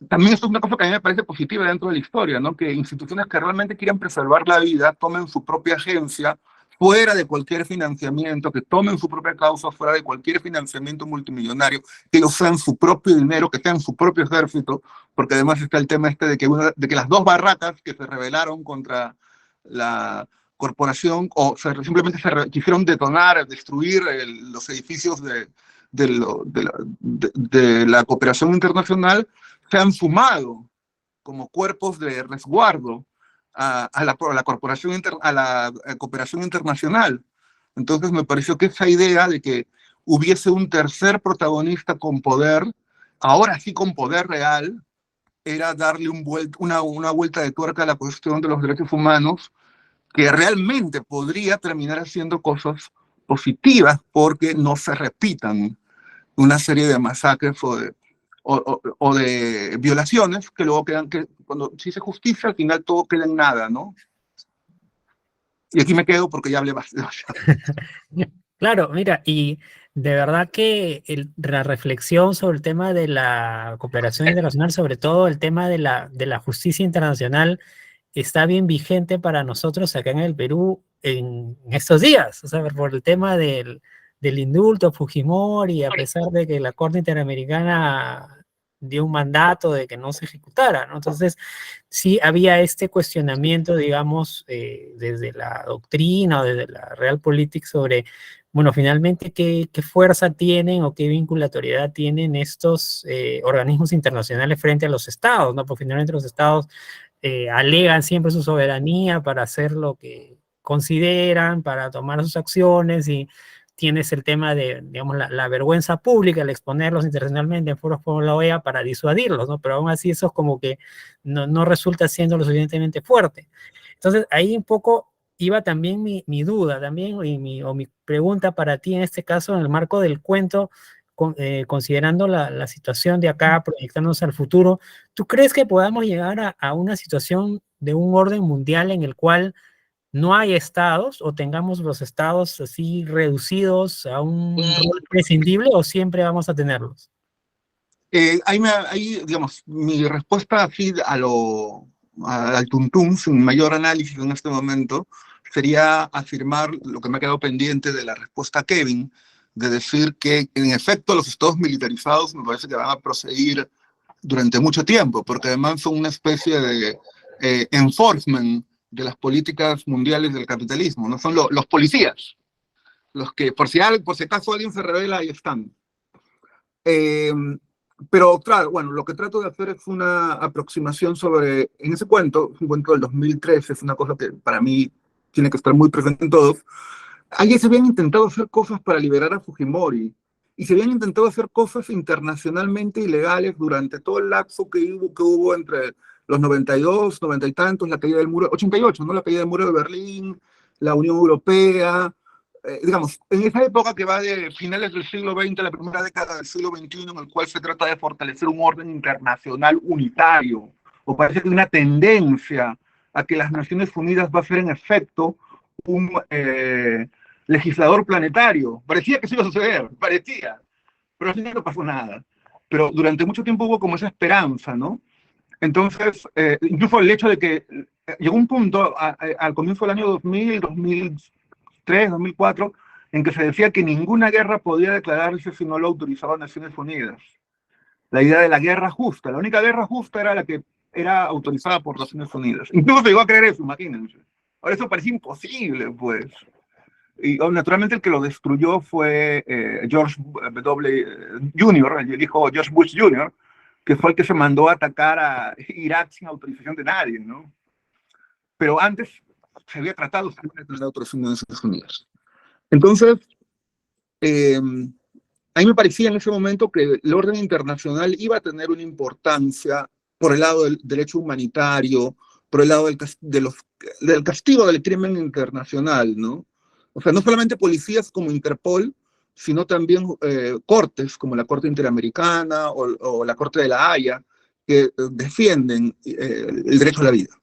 F: también esto es una cosa que a mí me parece positiva dentro de la historia, ¿no? Que instituciones que realmente quieren preservar la vida tomen su propia agencia fuera de cualquier financiamiento, que tomen su propia causa fuera de cualquier financiamiento multimillonario, que ellos sean su propio dinero, que sean su propio ejército, porque además está el tema este de que las dos barracas que se rebelaron contra la corporación, o simplemente quisieron detonar, destruir los edificios de la cooperación internacional, se han sumado como cuerpos de resguardo a la cooperación internacional. Entonces me pareció que esa idea de que hubiese un tercer protagonista con poder, ahora sí con poder real, era darle una vuelta de tuerca a la cuestión de los derechos humanos, que realmente podría terminar haciendo cosas positivas porque no se repitan una serie de masacres o de violaciones que luego quedan, que cuando se dice justicia, al final todo queda en nada, ¿no? Y aquí me quedo porque ya hablé bastante.
A: Claro, mira, y de verdad que la reflexión sobre el tema de la cooperación internacional, sobre todo el tema de la justicia internacional, está bien vigente para nosotros acá en el Perú en estos días, o sea, por el tema del indulto a Fujimori, a pesar de que la Corte Interamericana dio un mandato de que no se ejecutara, ¿no? Entonces, sí había este cuestionamiento, digamos, desde la doctrina o desde la Realpolitik sobre, bueno, finalmente, ¿qué fuerza tienen o qué vinculatoriedad tienen estos organismos internacionales frente a los estados, ¿no? Porque finalmente los estados alegan siempre su soberanía para hacer lo que consideran, para tomar sus acciones, y tienes el tema de, digamos, la vergüenza pública, el exponerlos internacionalmente en foros como la OEA para disuadirlos, ¿no? Pero aún así eso es como que no resulta siendo lo suficientemente fuerte. Entonces ahí un poco iba también mi duda también, o mi pregunta para ti en este caso, en el marco del cuento, considerando la situación de acá, proyectándonos al futuro. ¿Tú crees que podamos llegar a una situación de un orden mundial en el cual no hay estados, o tengamos los estados así reducidos a un rol prescindible, o siempre vamos a tenerlos?
F: Ahí, digamos, mi respuesta así al tuntún, sin mayor análisis en este momento, sería afirmar lo que me ha quedado pendiente de la respuesta a Kevin, de decir que en efecto los estados militarizados me parece que van a proseguir durante mucho tiempo, porque además son una especie de enforcement de las políticas mundiales del capitalismo, ¿no? Son los policías, los que por si acaso alguien se revela, ahí están. Pero claro, bueno, lo que trato de hacer es una aproximación sobre, en ese cuento, un cuento del 2013, es una cosa que para mí tiene que estar muy presente en todos. Allí se habían intentado hacer cosas para liberar a Fujimori, y se habían intentado hacer cosas internacionalmente ilegales durante todo el lapso que hubo entre los 92, 90 y tantos, la caída del muro, 88, ¿no? La caída del muro de Berlín, la Unión Europea, digamos, en esa época que va de finales del siglo XX a la primera década del siglo XXI, en el cual se trata de fortalecer un orden internacional unitario, o parece que hay una tendencia a que las Naciones Unidas va a ser en efecto un legislador planetario. Parecía que eso iba a suceder, parecía, pero al final no pasó nada. Pero durante mucho tiempo hubo como esa esperanza, ¿no? Entonces, incluso el hecho de que llegó un punto al comienzo del año 2000, 2003, 2004, en que se decía que ninguna guerra podía declararse si no lo autorizaba Naciones Unidas. La idea de la guerra justa, la única guerra justa era la que era autorizada por Naciones Unidas. Incluso se llegó a creer eso, imagínense. Ahora eso parecía imposible, pues. Y naturalmente el que lo destruyó fue George W. Jr., el hijo George Bush Jr., que fue el que se mandó a atacar a Irak sin autorización de nadie, ¿no? Pero antes se había tratado de la autorización de Naciones Unidas. Entonces, a mí me parecía en ese momento que el orden internacional iba a tener una importancia por el lado del derecho humanitario, por el lado del castigo del crimen internacional, ¿no? O sea, no solamente policías como Interpol, sino también cortes, como la Corte Interamericana o la Corte de la Haya, que defienden el derecho a la vida.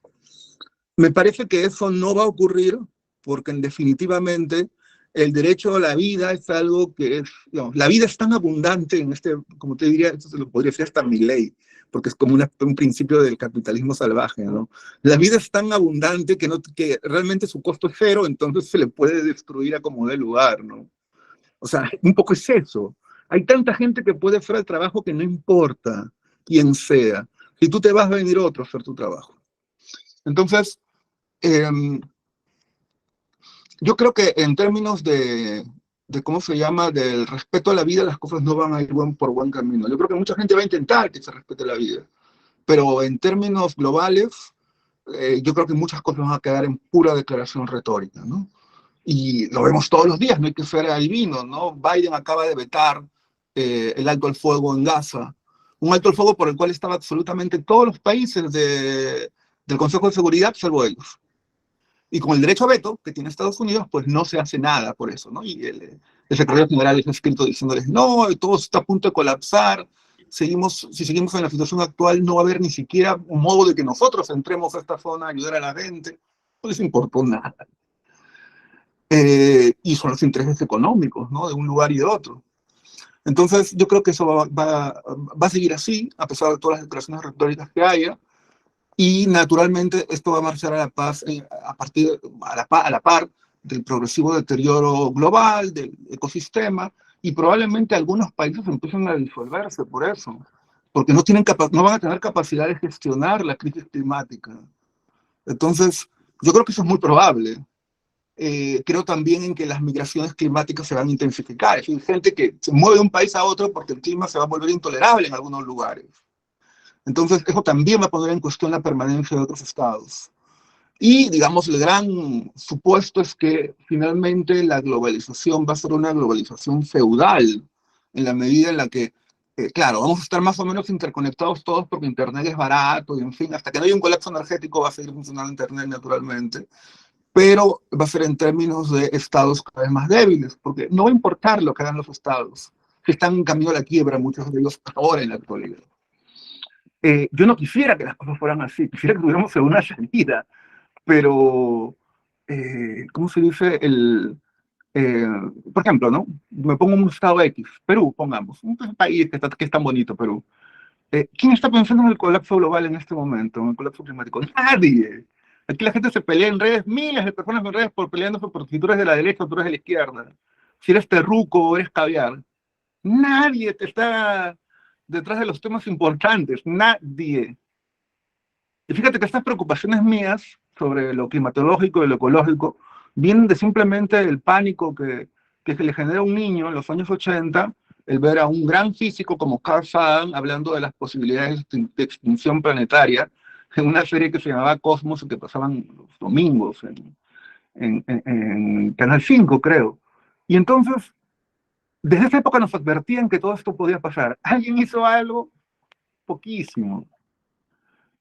F: Me parece que eso no va a ocurrir porque definitivamente el derecho a la vida es algo que es, digamos, la vida es tan abundante en este, como te diría, esto se lo podría decir hasta Milei, porque es como un principio del capitalismo salvaje, ¿no? La vida es tan abundante que realmente su costo es cero, entonces se le puede destruir a como dé lugar, ¿no? O sea, un poco es eso. Hay tanta gente que puede hacer el trabajo que no importa quién sea. Si tú te vas, a venir otro a hacer tu trabajo. Entonces, yo creo que en términos de cómo se llama, del respeto a la vida, las cosas no van a ir por buen camino. Yo creo que mucha gente va a intentar que se respete la vida, pero en términos globales, yo creo que muchas cosas van a quedar en pura declaración retórica, ¿no? Y lo vemos todos los días, no hay que ser adivino, ¿no? Biden acaba de vetar el alto al fuego en Gaza, un alto al fuego por el cual estaban absolutamente todos los países del Consejo de Seguridad, salvo ellos. Y con el derecho a veto que tiene Estados Unidos, pues no se hace nada por eso, ¿no? Y el secretario general les ha escrito diciéndoles, no, todo está a punto de colapsar, si seguimos en la situación actual, no va a haber ni siquiera un modo de que nosotros entremos a esta zona a ayudar a la gente. No les importó nada. Y son los intereses económicos, ¿no? De un lugar y de otro. Entonces, yo creo que eso va a seguir así, a pesar de todas las declaraciones retóricas que haya. Y naturalmente esto va a marchar a la paz a la par del progresivo deterioro global, del ecosistema, y probablemente algunos países empiecen a disolverse por eso, porque no van a tener capacidad de gestionar la crisis climática. Entonces, yo creo que eso es muy probable. Creo también en que las migraciones climáticas se van a intensificar. Hay gente que se mueve de un país a otro porque el clima se va a volver intolerable en algunos lugares. Entonces, eso también va a poner en cuestión la permanencia de otros estados. Y, digamos, el gran supuesto es que finalmente la globalización va a ser una globalización feudal, en la medida en la que, claro, vamos a estar más o menos interconectados todos porque Internet es barato, y en fin, hasta que no haya un colapso energético va a seguir funcionando Internet naturalmente, pero va a ser en términos de estados cada vez más débiles, porque no va a importar lo que hagan los estados, que están en camino a la quiebra, muchos de ellos ahora en la actualidad. Yo no quisiera que las cosas fueran así, quisiera que tuviéramos una salida, pero, ¿cómo se dice? Por ejemplo, ¿no? Me pongo un estado X, Perú, pongamos, un país que es tan bonito, Perú. ¿Quién está pensando en el colapso global en este momento, en el colapso climático? Nadie. Aquí la gente se pelea en redes, miles de personas en redes peleándose por si tú eres de la derecha o tú eres de la izquierda. Si eres terruco o eres caviar. Nadie te está detrás de los temas importantes, nadie. Y fíjate que estas preocupaciones mías sobre lo climatológico y lo ecológico vienen de simplemente el pánico que se le genera a un niño en los años 80, el ver a un gran físico como Carl Sagan hablando de las posibilidades de extinción planetaria en una serie que se llamaba Cosmos, que pasaban los domingos en Canal 5, creo. Y entonces, desde esa época nos advertían que todo esto podía pasar. ¿Alguien hizo algo? Poquísimo.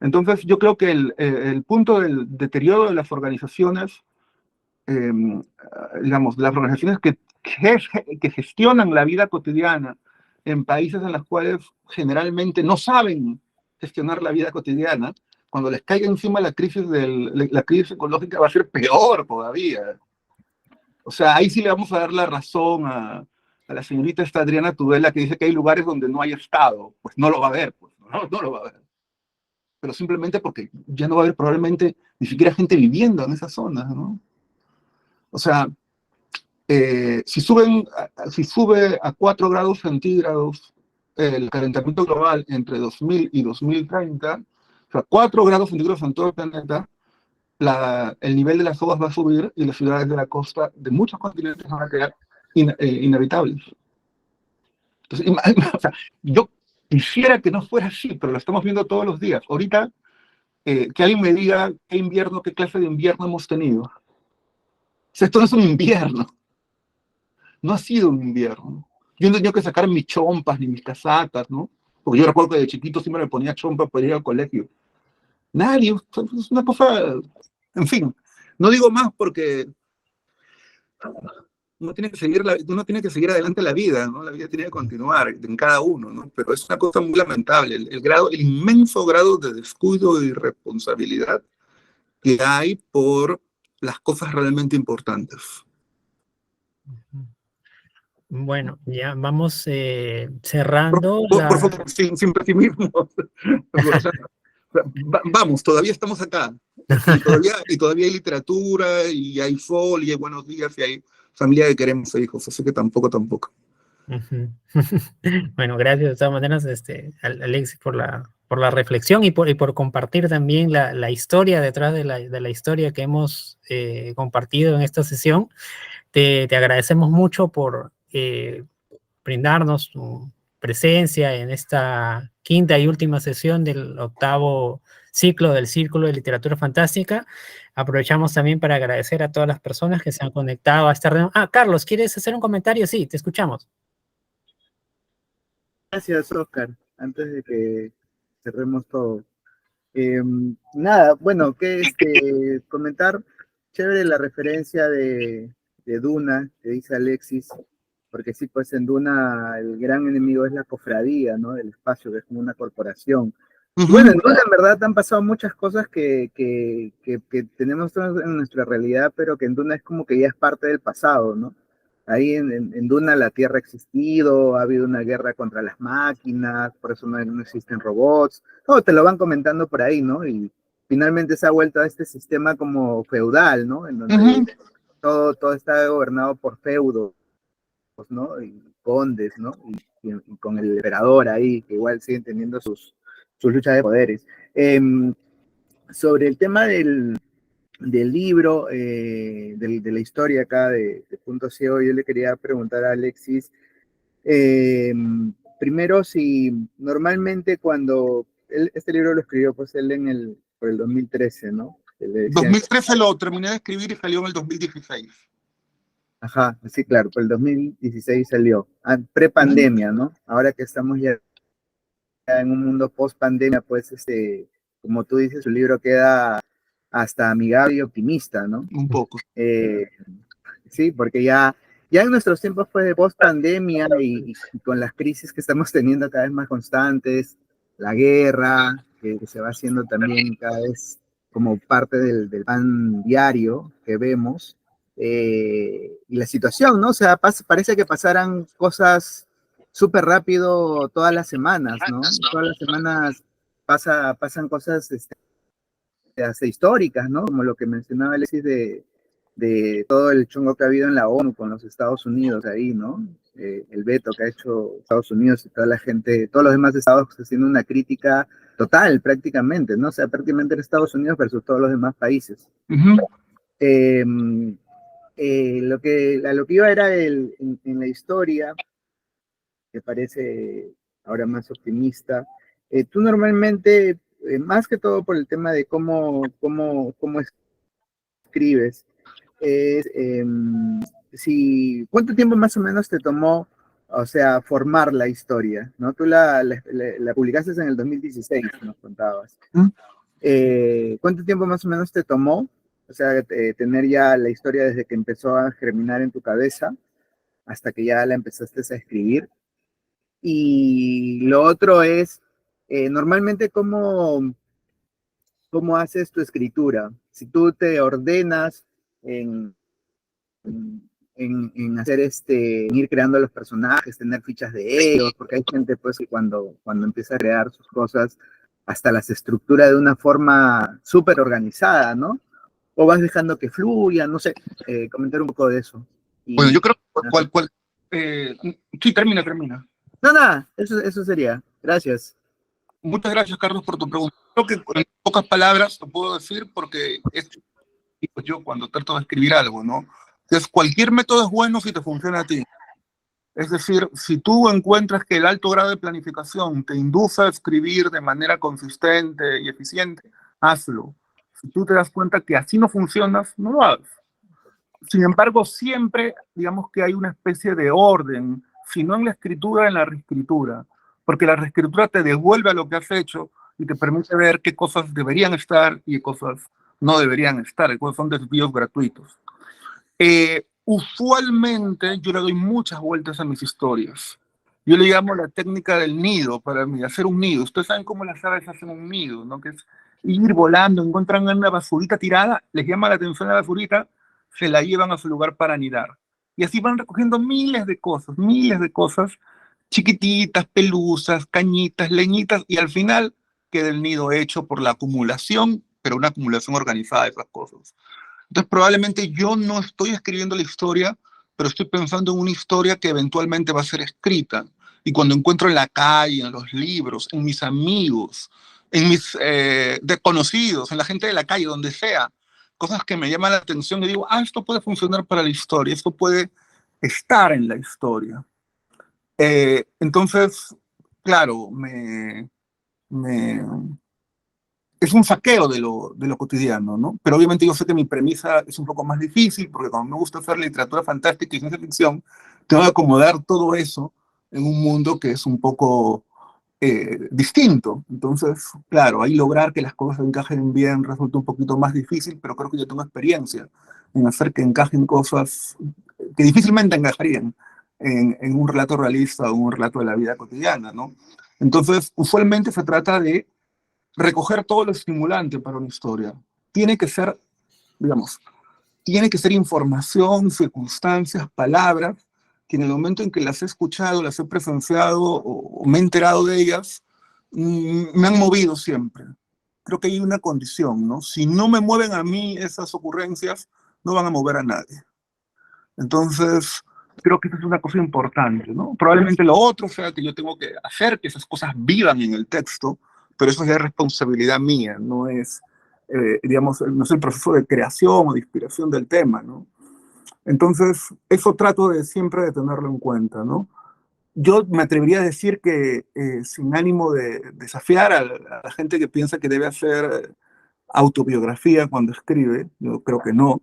F: Entonces, yo creo que el punto del deterioro de las organizaciones, digamos, las organizaciones que gestionan la vida cotidiana en países en los cuales generalmente no saben gestionar la vida cotidiana, cuando les caiga encima la crisis ecológica va a ser peor todavía. O sea, ahí sí le vamos a dar la razón a la señorita Adriana Tudela, que dice que hay lugares donde no hay Estado. Pues no lo va a haber, pues no lo va a haber. Pero simplemente porque ya no va a haber probablemente ni siquiera gente viviendo en esas zonas, ¿no? O sea, si sube a 4 grados centígrados el calentamiento global entre 2000 y 2030, o sea, 4 grados centígrados en todo el planeta, el nivel de las aguas va a subir y las ciudades de la costa de muchos continentes van a quedar inhabitables. Entonces, o sea, yo quisiera que no fuera así, pero lo estamos viendo todos los días. Ahorita, que alguien me diga qué clase de invierno hemos tenido. O sea, esto no es un invierno. No ha sido un invierno. Yo no he tenido que sacar mis chompas ni mis casacas, ¿no? Porque yo recuerdo que de chiquito siempre me ponía chompa para ir al colegio. Nadie, es una cosa... En fin, no digo más porque uno tiene que seguir adelante la vida, ¿no? La vida tiene que continuar en cada uno, ¿no? Pero es una cosa muy lamentable, el inmenso grado de descuido y irresponsabilidad que hay por las cosas realmente importantes.
A: Bueno, ya vamos cerrando
F: Por favor, sin pesimismo. O sea, vamos, todavía estamos acá. Y todavía hay literatura, y hay sol, y hay buenos días, y hay familia que queremos e hijos. Así que tampoco.
A: Ujú. Bueno, gracias de todas maneras, Alexis, por la reflexión y por compartir también la historia detrás de la historia que hemos compartido en esta sesión. Te agradecemos mucho por brindarnos tu presencia en esta quinta y última sesión del 8º ciclo del Círculo de Literatura Fantástica. Aprovechamos también para agradecer a todas las personas que se han conectado a esta reunión. Carlos, ¿quieres hacer un comentario? Sí, te escuchamos.
C: Gracias, Oscar. Antes de que cerremos todo. Nada, bueno, que comentar, chévere la referencia de Duna, que dice Alexis, porque sí, pues en Duna el gran enemigo es la cofradía, ¿no? Del espacio, que es como una corporación. Bueno, en Duna en verdad han pasado muchas cosas que tenemos en nuestra realidad, pero que en Duna es como que ya es parte del pasado, ¿no? Ahí en Duna la Tierra ha existido, ha habido una guerra contra las máquinas, por eso no existen robots. Todo te lo van comentando por ahí, ¿no? Y finalmente se ha vuelto a este sistema como feudal, ¿no? En donde todo está gobernado por feudos, ¿no? Y condes, ¿no? Y con el emperador ahí, que igual siguen teniendo sus luchas de poderes. Sobre el tema del libro, de la historia acá de Punto Ciego, yo le quería preguntar a Alexis, primero, si normalmente cuando este libro lo escribió, pues él por el 2013, ¿no?
F: 2013 lo terminé de escribir y salió en el 2016.
C: Ajá, sí, claro, por el 2016 salió, pre-pandemia, ¿no? Ahora que estamos ya en un mundo post-pandemia, pues, como tú dices, su libro queda hasta amigable y optimista, ¿no?
F: Un poco.
C: Sí, porque ya en nuestros tiempos, pues, de post-pandemia y con las crisis que estamos teniendo cada vez más constantes, la guerra, que se va haciendo también cada vez como parte del pan diario que vemos, y la situación, ¿no? O sea, parece que pasaran cosas súper rápido todas las semanas, ¿no? Todas las semanas pasan cosas hasta históricas, ¿no? Como lo que mencionaba Alexis de todo el chongo que ha habido en la ONU con los Estados Unidos ahí, ¿no? El veto que ha hecho Estados Unidos y toda la gente, todos los demás estados haciendo una crítica total prácticamente, ¿no? O sea, prácticamente en Estados Unidos versus todos los demás países. Lo que iba era en la historia, que parece ahora más optimista. Tú normalmente, más que todo por el tema de cómo escribes, ¿cuánto tiempo más o menos te tomó, o sea, formar la historia? ¿No? Tú la publicaste en el 2016, nos contabas. ¿Cuánto tiempo más o menos te tomó, o sea, tener ya la historia desde que empezó a germinar en tu cabeza hasta que ya la empezaste a escribir? Y lo otro es, normalmente, ¿cómo haces tu escritura? Si tú te ordenas en hacer en ir creando los personajes, tener fichas de ellos, porque hay gente pues que cuando empieza a crear sus cosas, hasta las estructura de una forma súper organizada, ¿no? O vas dejando que fluya, no sé, comentar un poco de eso.
F: Bueno, yo creo que sí, termina.
C: No, nada, eso sería. Gracias.
F: Muchas gracias, Carlos, por tu pregunta. Creo que en pocas palabras lo puedo decir porque es yo cuando trato de escribir algo, ¿no? Entonces, cualquier método es bueno si te funciona a ti. Es decir, si tú encuentras que el alto grado de planificación te induce a escribir de manera consistente y eficiente, hazlo. Si tú te das cuenta que así no funcionas, no lo hagas. Sin embargo, siempre, digamos que hay una especie de orden, si no en la escritura, en la reescritura, porque la reescritura te devuelve a lo que has hecho y te permite ver qué cosas deberían estar y qué cosas no deberían estar, qué cosas son desvíos gratuitos. Usualmente yo le doy muchas vueltas a mis historias. Yo le llamo la técnica del nido para mí, hacer un nido. Ustedes saben cómo las aves hacen un nido, ¿no? Que es ir volando, encuentran una basurita tirada, les llama la atención la basurita, se la llevan a su lugar para anidar. Y así van recogiendo miles de cosas, chiquititas, pelusas, cañitas, leñitas, y al final queda el nido hecho por la acumulación, pero una acumulación organizada de esas cosas. Entonces, probablemente yo no estoy escribiendo la historia, pero estoy pensando en una historia que eventualmente va a ser escrita. Y cuando encuentro en la calle, en los libros, en mis amigos, en mis desconocidos, en la gente de la calle, donde sea, cosas que me llaman la atención y digo, esto puede funcionar para la historia, esto puede estar en la historia. Entonces, claro, me, es un saqueo de lo cotidiano, ¿no? Pero obviamente yo sé que mi premisa es un poco más difícil, porque como me gusta hacer literatura fantástica y ciencia ficción, tengo que acomodar todo eso en un mundo que es un poco distinto. Entonces, claro, ahí lograr que las cosas encajen bien resulta un poquito más difícil, pero creo que yo tengo experiencia en hacer que encajen cosas que difícilmente encajarían en un relato realista o un relato de la vida cotidiana, ¿no? Entonces, usualmente se trata de recoger todo lo estimulante para una historia. Tiene que ser, digamos, tiene que ser información, circunstancias, palabras, que en el momento en que las he escuchado, las he presenciado o me he enterado de ellas, me han movido siempre. Creo que hay una condición, ¿no? Si no me mueven a mí esas ocurrencias, no van a mover a nadie. Entonces, creo que esa es una cosa importante, ¿no? Probablemente lo otro sea que yo tengo que hacer que esas cosas vivan en el texto, pero eso ya es responsabilidad mía, no es, digamos, no es el proceso de creación o de inspiración del tema, ¿no? Entonces, eso trato de siempre de tenerlo en cuenta, ¿no? Yo me atrevería a decir que sin ánimo de desafiar a la gente que piensa que debe hacer autobiografía cuando escribe, yo creo que no,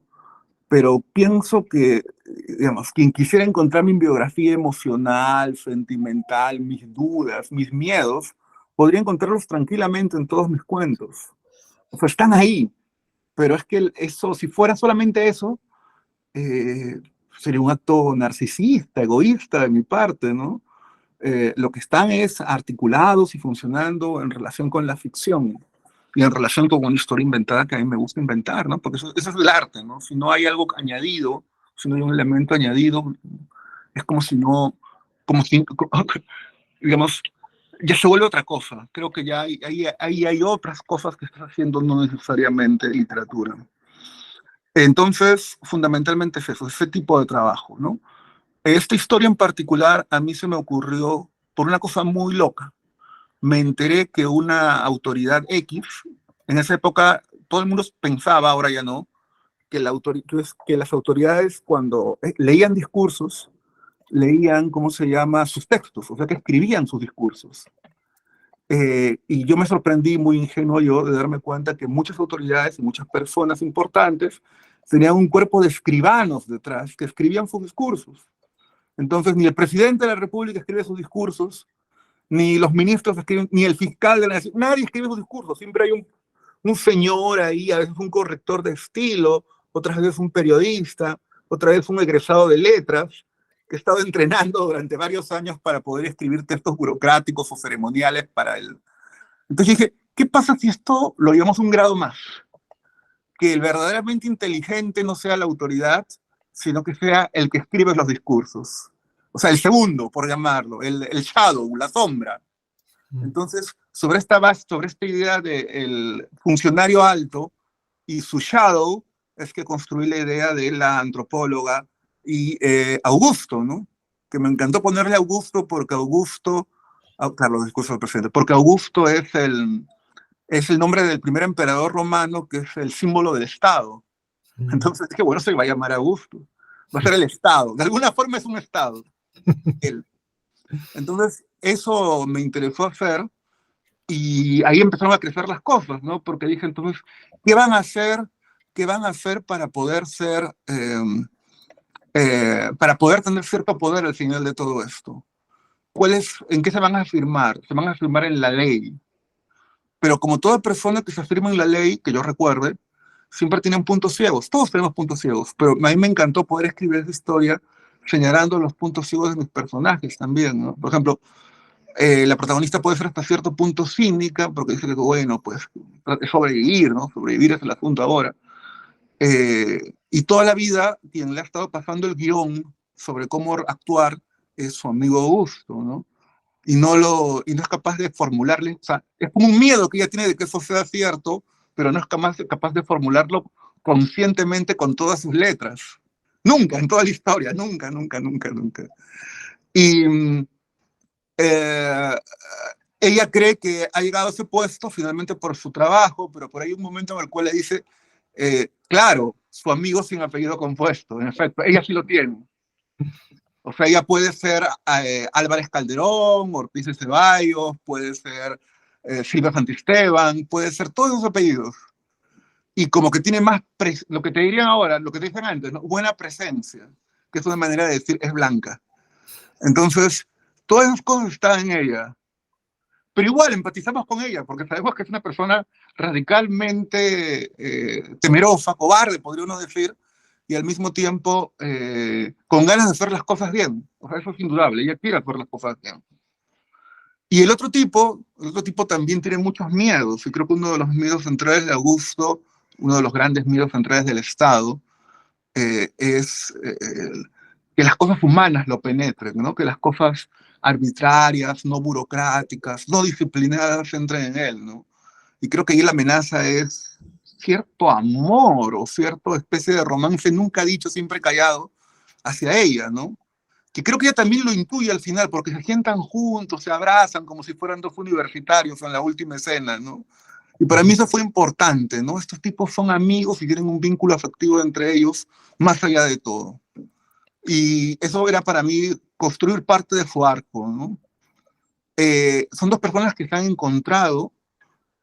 F: pero pienso que, digamos, quien quisiera encontrar mi biografía emocional, sentimental, mis dudas, mis miedos, podría encontrarlos tranquilamente en todos mis cuentos. O sea, están ahí, pero es que eso, si fuera solamente eso, eh, sería un acto narcisista, egoísta de mi parte, ¿no? Lo que están es articulados y funcionando en relación con la ficción y en relación con una historia inventada que a mí me gusta inventar, ¿no? Porque eso es el arte, ¿no? Si no hay algo añadido, si no hay un elemento añadido, es como si no, como si, digamos, ya se vuelve otra cosa. Creo que ya hay otras cosas que estás haciendo, no necesariamente literatura. Entonces, fundamentalmente es eso, ese tipo de trabajo, ¿no? Esta historia en particular a mí se me ocurrió por una cosa muy loca. Me enteré que una autoridad X, en esa época todo el mundo pensaba, ahora ya no, que, que las autoridades cuando leían discursos, leían, ¿cómo se llama?, sus textos, o sea que escribían sus discursos. Y yo me sorprendí, muy ingenuo yo, de darme cuenta que muchas autoridades y muchas personas importantes tenían un cuerpo de escribanos detrás que escribían sus discursos. Entonces, ni el presidente de la República escribe sus discursos, ni los ministros escriben, ni el fiscal de la nación, nadie escribe sus discursos. Siempre hay un señor ahí, a veces un corrector de estilo, otras veces un periodista, otra vez un egresado de letras, que ha estado entrenando durante varios años para poder escribir textos burocráticos o ceremoniales para él. Entonces dije, ¿qué pasa si esto lo llevamos un grado más? Que el verdaderamente inteligente no sea la autoridad, sino que sea el que escribe los discursos. O sea, el segundo, por llamarlo, el shadow, la sombra. Entonces, sobre esta base, sobre esta idea del funcionario alto y su shadow, es que construí la idea de la antropóloga y Augusto, ¿no? Que me encantó ponerle Augusto porque Augusto, claro, los discursos del presidente, porque Augusto es el nombre del primer emperador romano, que es el símbolo del Estado. Entonces dije, bueno, se va a llamar Augusto. Va a ser el Estado. De alguna forma es un Estado. Él. Entonces, eso me interesó hacer y ahí empezaron a crecer las cosas, ¿no? Porque dije, entonces, ¿qué van a hacer? ¿Qué van a hacer para poder ser, para poder tener cierto poder al final de todo esto? ¿En qué se van a afirmar? Se van a afirmar en la ley. Pero como toda persona que se afirma en la ley, que yo recuerde, siempre tienen puntos ciegos. Todos tenemos puntos ciegos, pero a mí me encantó poder escribir esa historia señalando los puntos ciegos de mis personajes también, ¿no? Por ejemplo, la protagonista puede ser hasta cierto punto cínica, porque dice que, bueno, pues es sobrevivir, ¿no? Sobrevivir es el asunto ahora. Y toda la vida, quien le ha estado pasando el guión sobre cómo actuar es su amigo Augusto, ¿no? Y no es capaz de formularle, o sea, es como un miedo que ella tiene de que eso sea cierto, pero no es capaz de formularlo conscientemente con todas sus letras. Nunca, en toda la historia, nunca, nunca, nunca, nunca. Y ella cree que ha llegado a ese puesto finalmente por su trabajo, pero por ahí un momento en el cual le dice, claro, su amigo sin apellido compuesto, en efecto, ella sí lo tiene. O sea, ella puede ser Álvarez Calderón, Ortiz de Ceballos, puede ser Silvia Santisteban, puede ser todos esos apellidos. Y como que tiene más, lo que te dirían ahora, lo que te dicen antes, ¿no? Buena presencia, que es una manera de decir es blanca. Entonces, todas esas cosas están en ella. Pero igual empatizamos con ella, porque sabemos que es una persona radicalmente temerosa, cobarde, podría uno decir, y al mismo tiempo con ganas de hacer las cosas bien. O sea, eso es indudable, ella quiere hacer las cosas bien. Y el otro tipo también tiene muchos miedos, y creo que uno de los miedos centrales de Augusto, uno de los grandes miedos centrales del Estado, es que las cosas humanas lo penetren, ¿no? Que las cosas arbitrarias, no burocráticas, no disciplinadas entren en él, ¿no? Y creo que ahí la amenaza es cierto amor o cierta especie de romance nunca dicho, siempre callado, hacia ella, ¿no? Que creo que ella también lo intuye al final, porque se sientan juntos, se abrazan como si fueran dos universitarios en la última escena, ¿no? Y para mí eso fue importante, ¿no? Estos tipos son amigos y tienen un vínculo afectivo entre ellos más allá de todo. Y eso era para mí construir parte de su arco, ¿no? Son dos personas que se han encontrado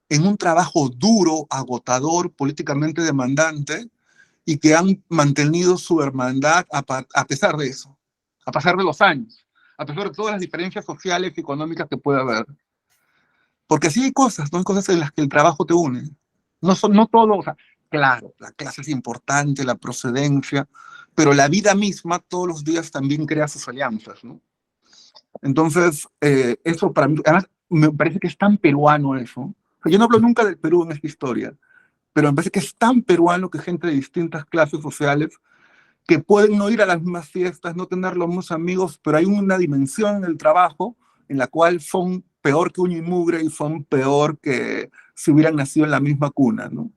F: en un trabajo duro, agotador, políticamente demandante, y que han mantenido su hermandad a pesar de eso, a pesar de los años, a pesar de todas las diferencias sociales y económicas que puede haber. Porque sí hay cosas, ¿no? Hay cosas en las que el trabajo te une. No todo, o sea, claro, la clase es importante, la procedencia, pero la vida misma todos los días también crea sus alianzas, ¿no? Entonces, eso para mí, además, me parece que es tan peruano eso. O sea, yo no hablo nunca del Perú en esta historia, pero me parece que es tan peruano que gente de distintas clases sociales que pueden no ir a las mismas fiestas, no tener los mismos amigos, pero hay una dimensión en el trabajo en la cual son peor que uña y mugre y son peor que si hubieran nacido en la misma cuna, ¿no?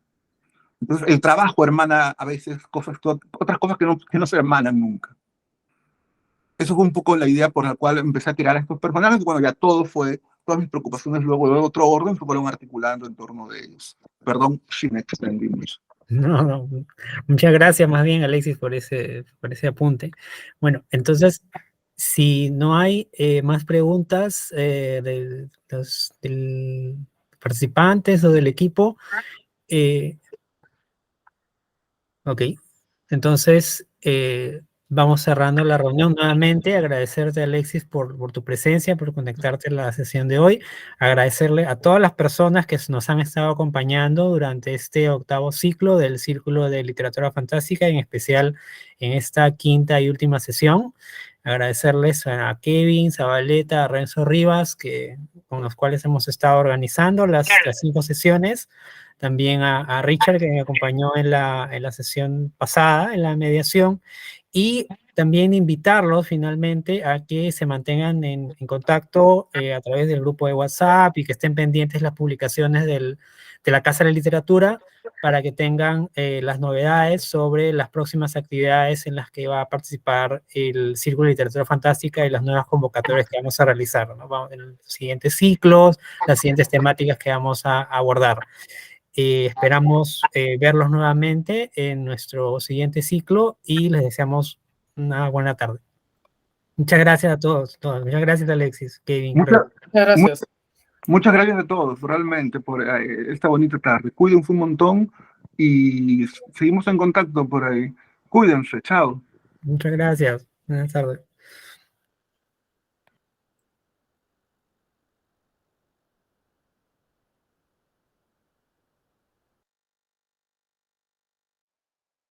F: Entonces, el trabajo hermana a veces otras cosas que no se hermanan nunca. Eso fue un poco la idea por la cual empecé a tirar a estos personajes, y bueno, ya todas mis preocupaciones luego de otro orden se fueron articulando en torno de ellos. Perdón si me extendí mucho.
A: No, muchas gracias más bien, Alexis, por ese apunte. Bueno, entonces, si no hay más preguntas de los participantes o del equipo, ok, entonces vamos cerrando la reunión nuevamente. Agradecerte, Alexis, por tu presencia, por conectarte a la sesión de hoy. Agradecerle a todas las personas que nos han estado acompañando durante este 8º ciclo del Círculo de Literatura Fantástica, en especial en esta 5ª y última sesión. Agradecerles a Kevin, Zabaleta, a Renzo Rivas, con los cuales hemos estado organizando las 5 sesiones. También a Richard, que me acompañó en la sesión pasada, en la mediación, y también invitarlos finalmente a que se mantengan en contacto a través del grupo de WhatsApp y que estén pendientes las publicaciones de la Casa de la Literatura para que tengan las novedades sobre las próximas actividades en las que va a participar el Círculo de Literatura Fantástica y las nuevas convocatorias que vamos a realizar, ¿no? En los siguientes ciclos, las siguientes temáticas que vamos a abordar. Esperamos verlos nuevamente en nuestro siguiente ciclo y les deseamos una buena tarde. Muchas gracias a todos. Muchas gracias, Alexis, Kevin.
B: Muchas gracias.
F: Muchas gracias a todos, realmente, por esta bonita tarde. Cuídense un montón y seguimos en contacto por ahí. Cuídense, chao.
A: Muchas gracias. Buenas tardes.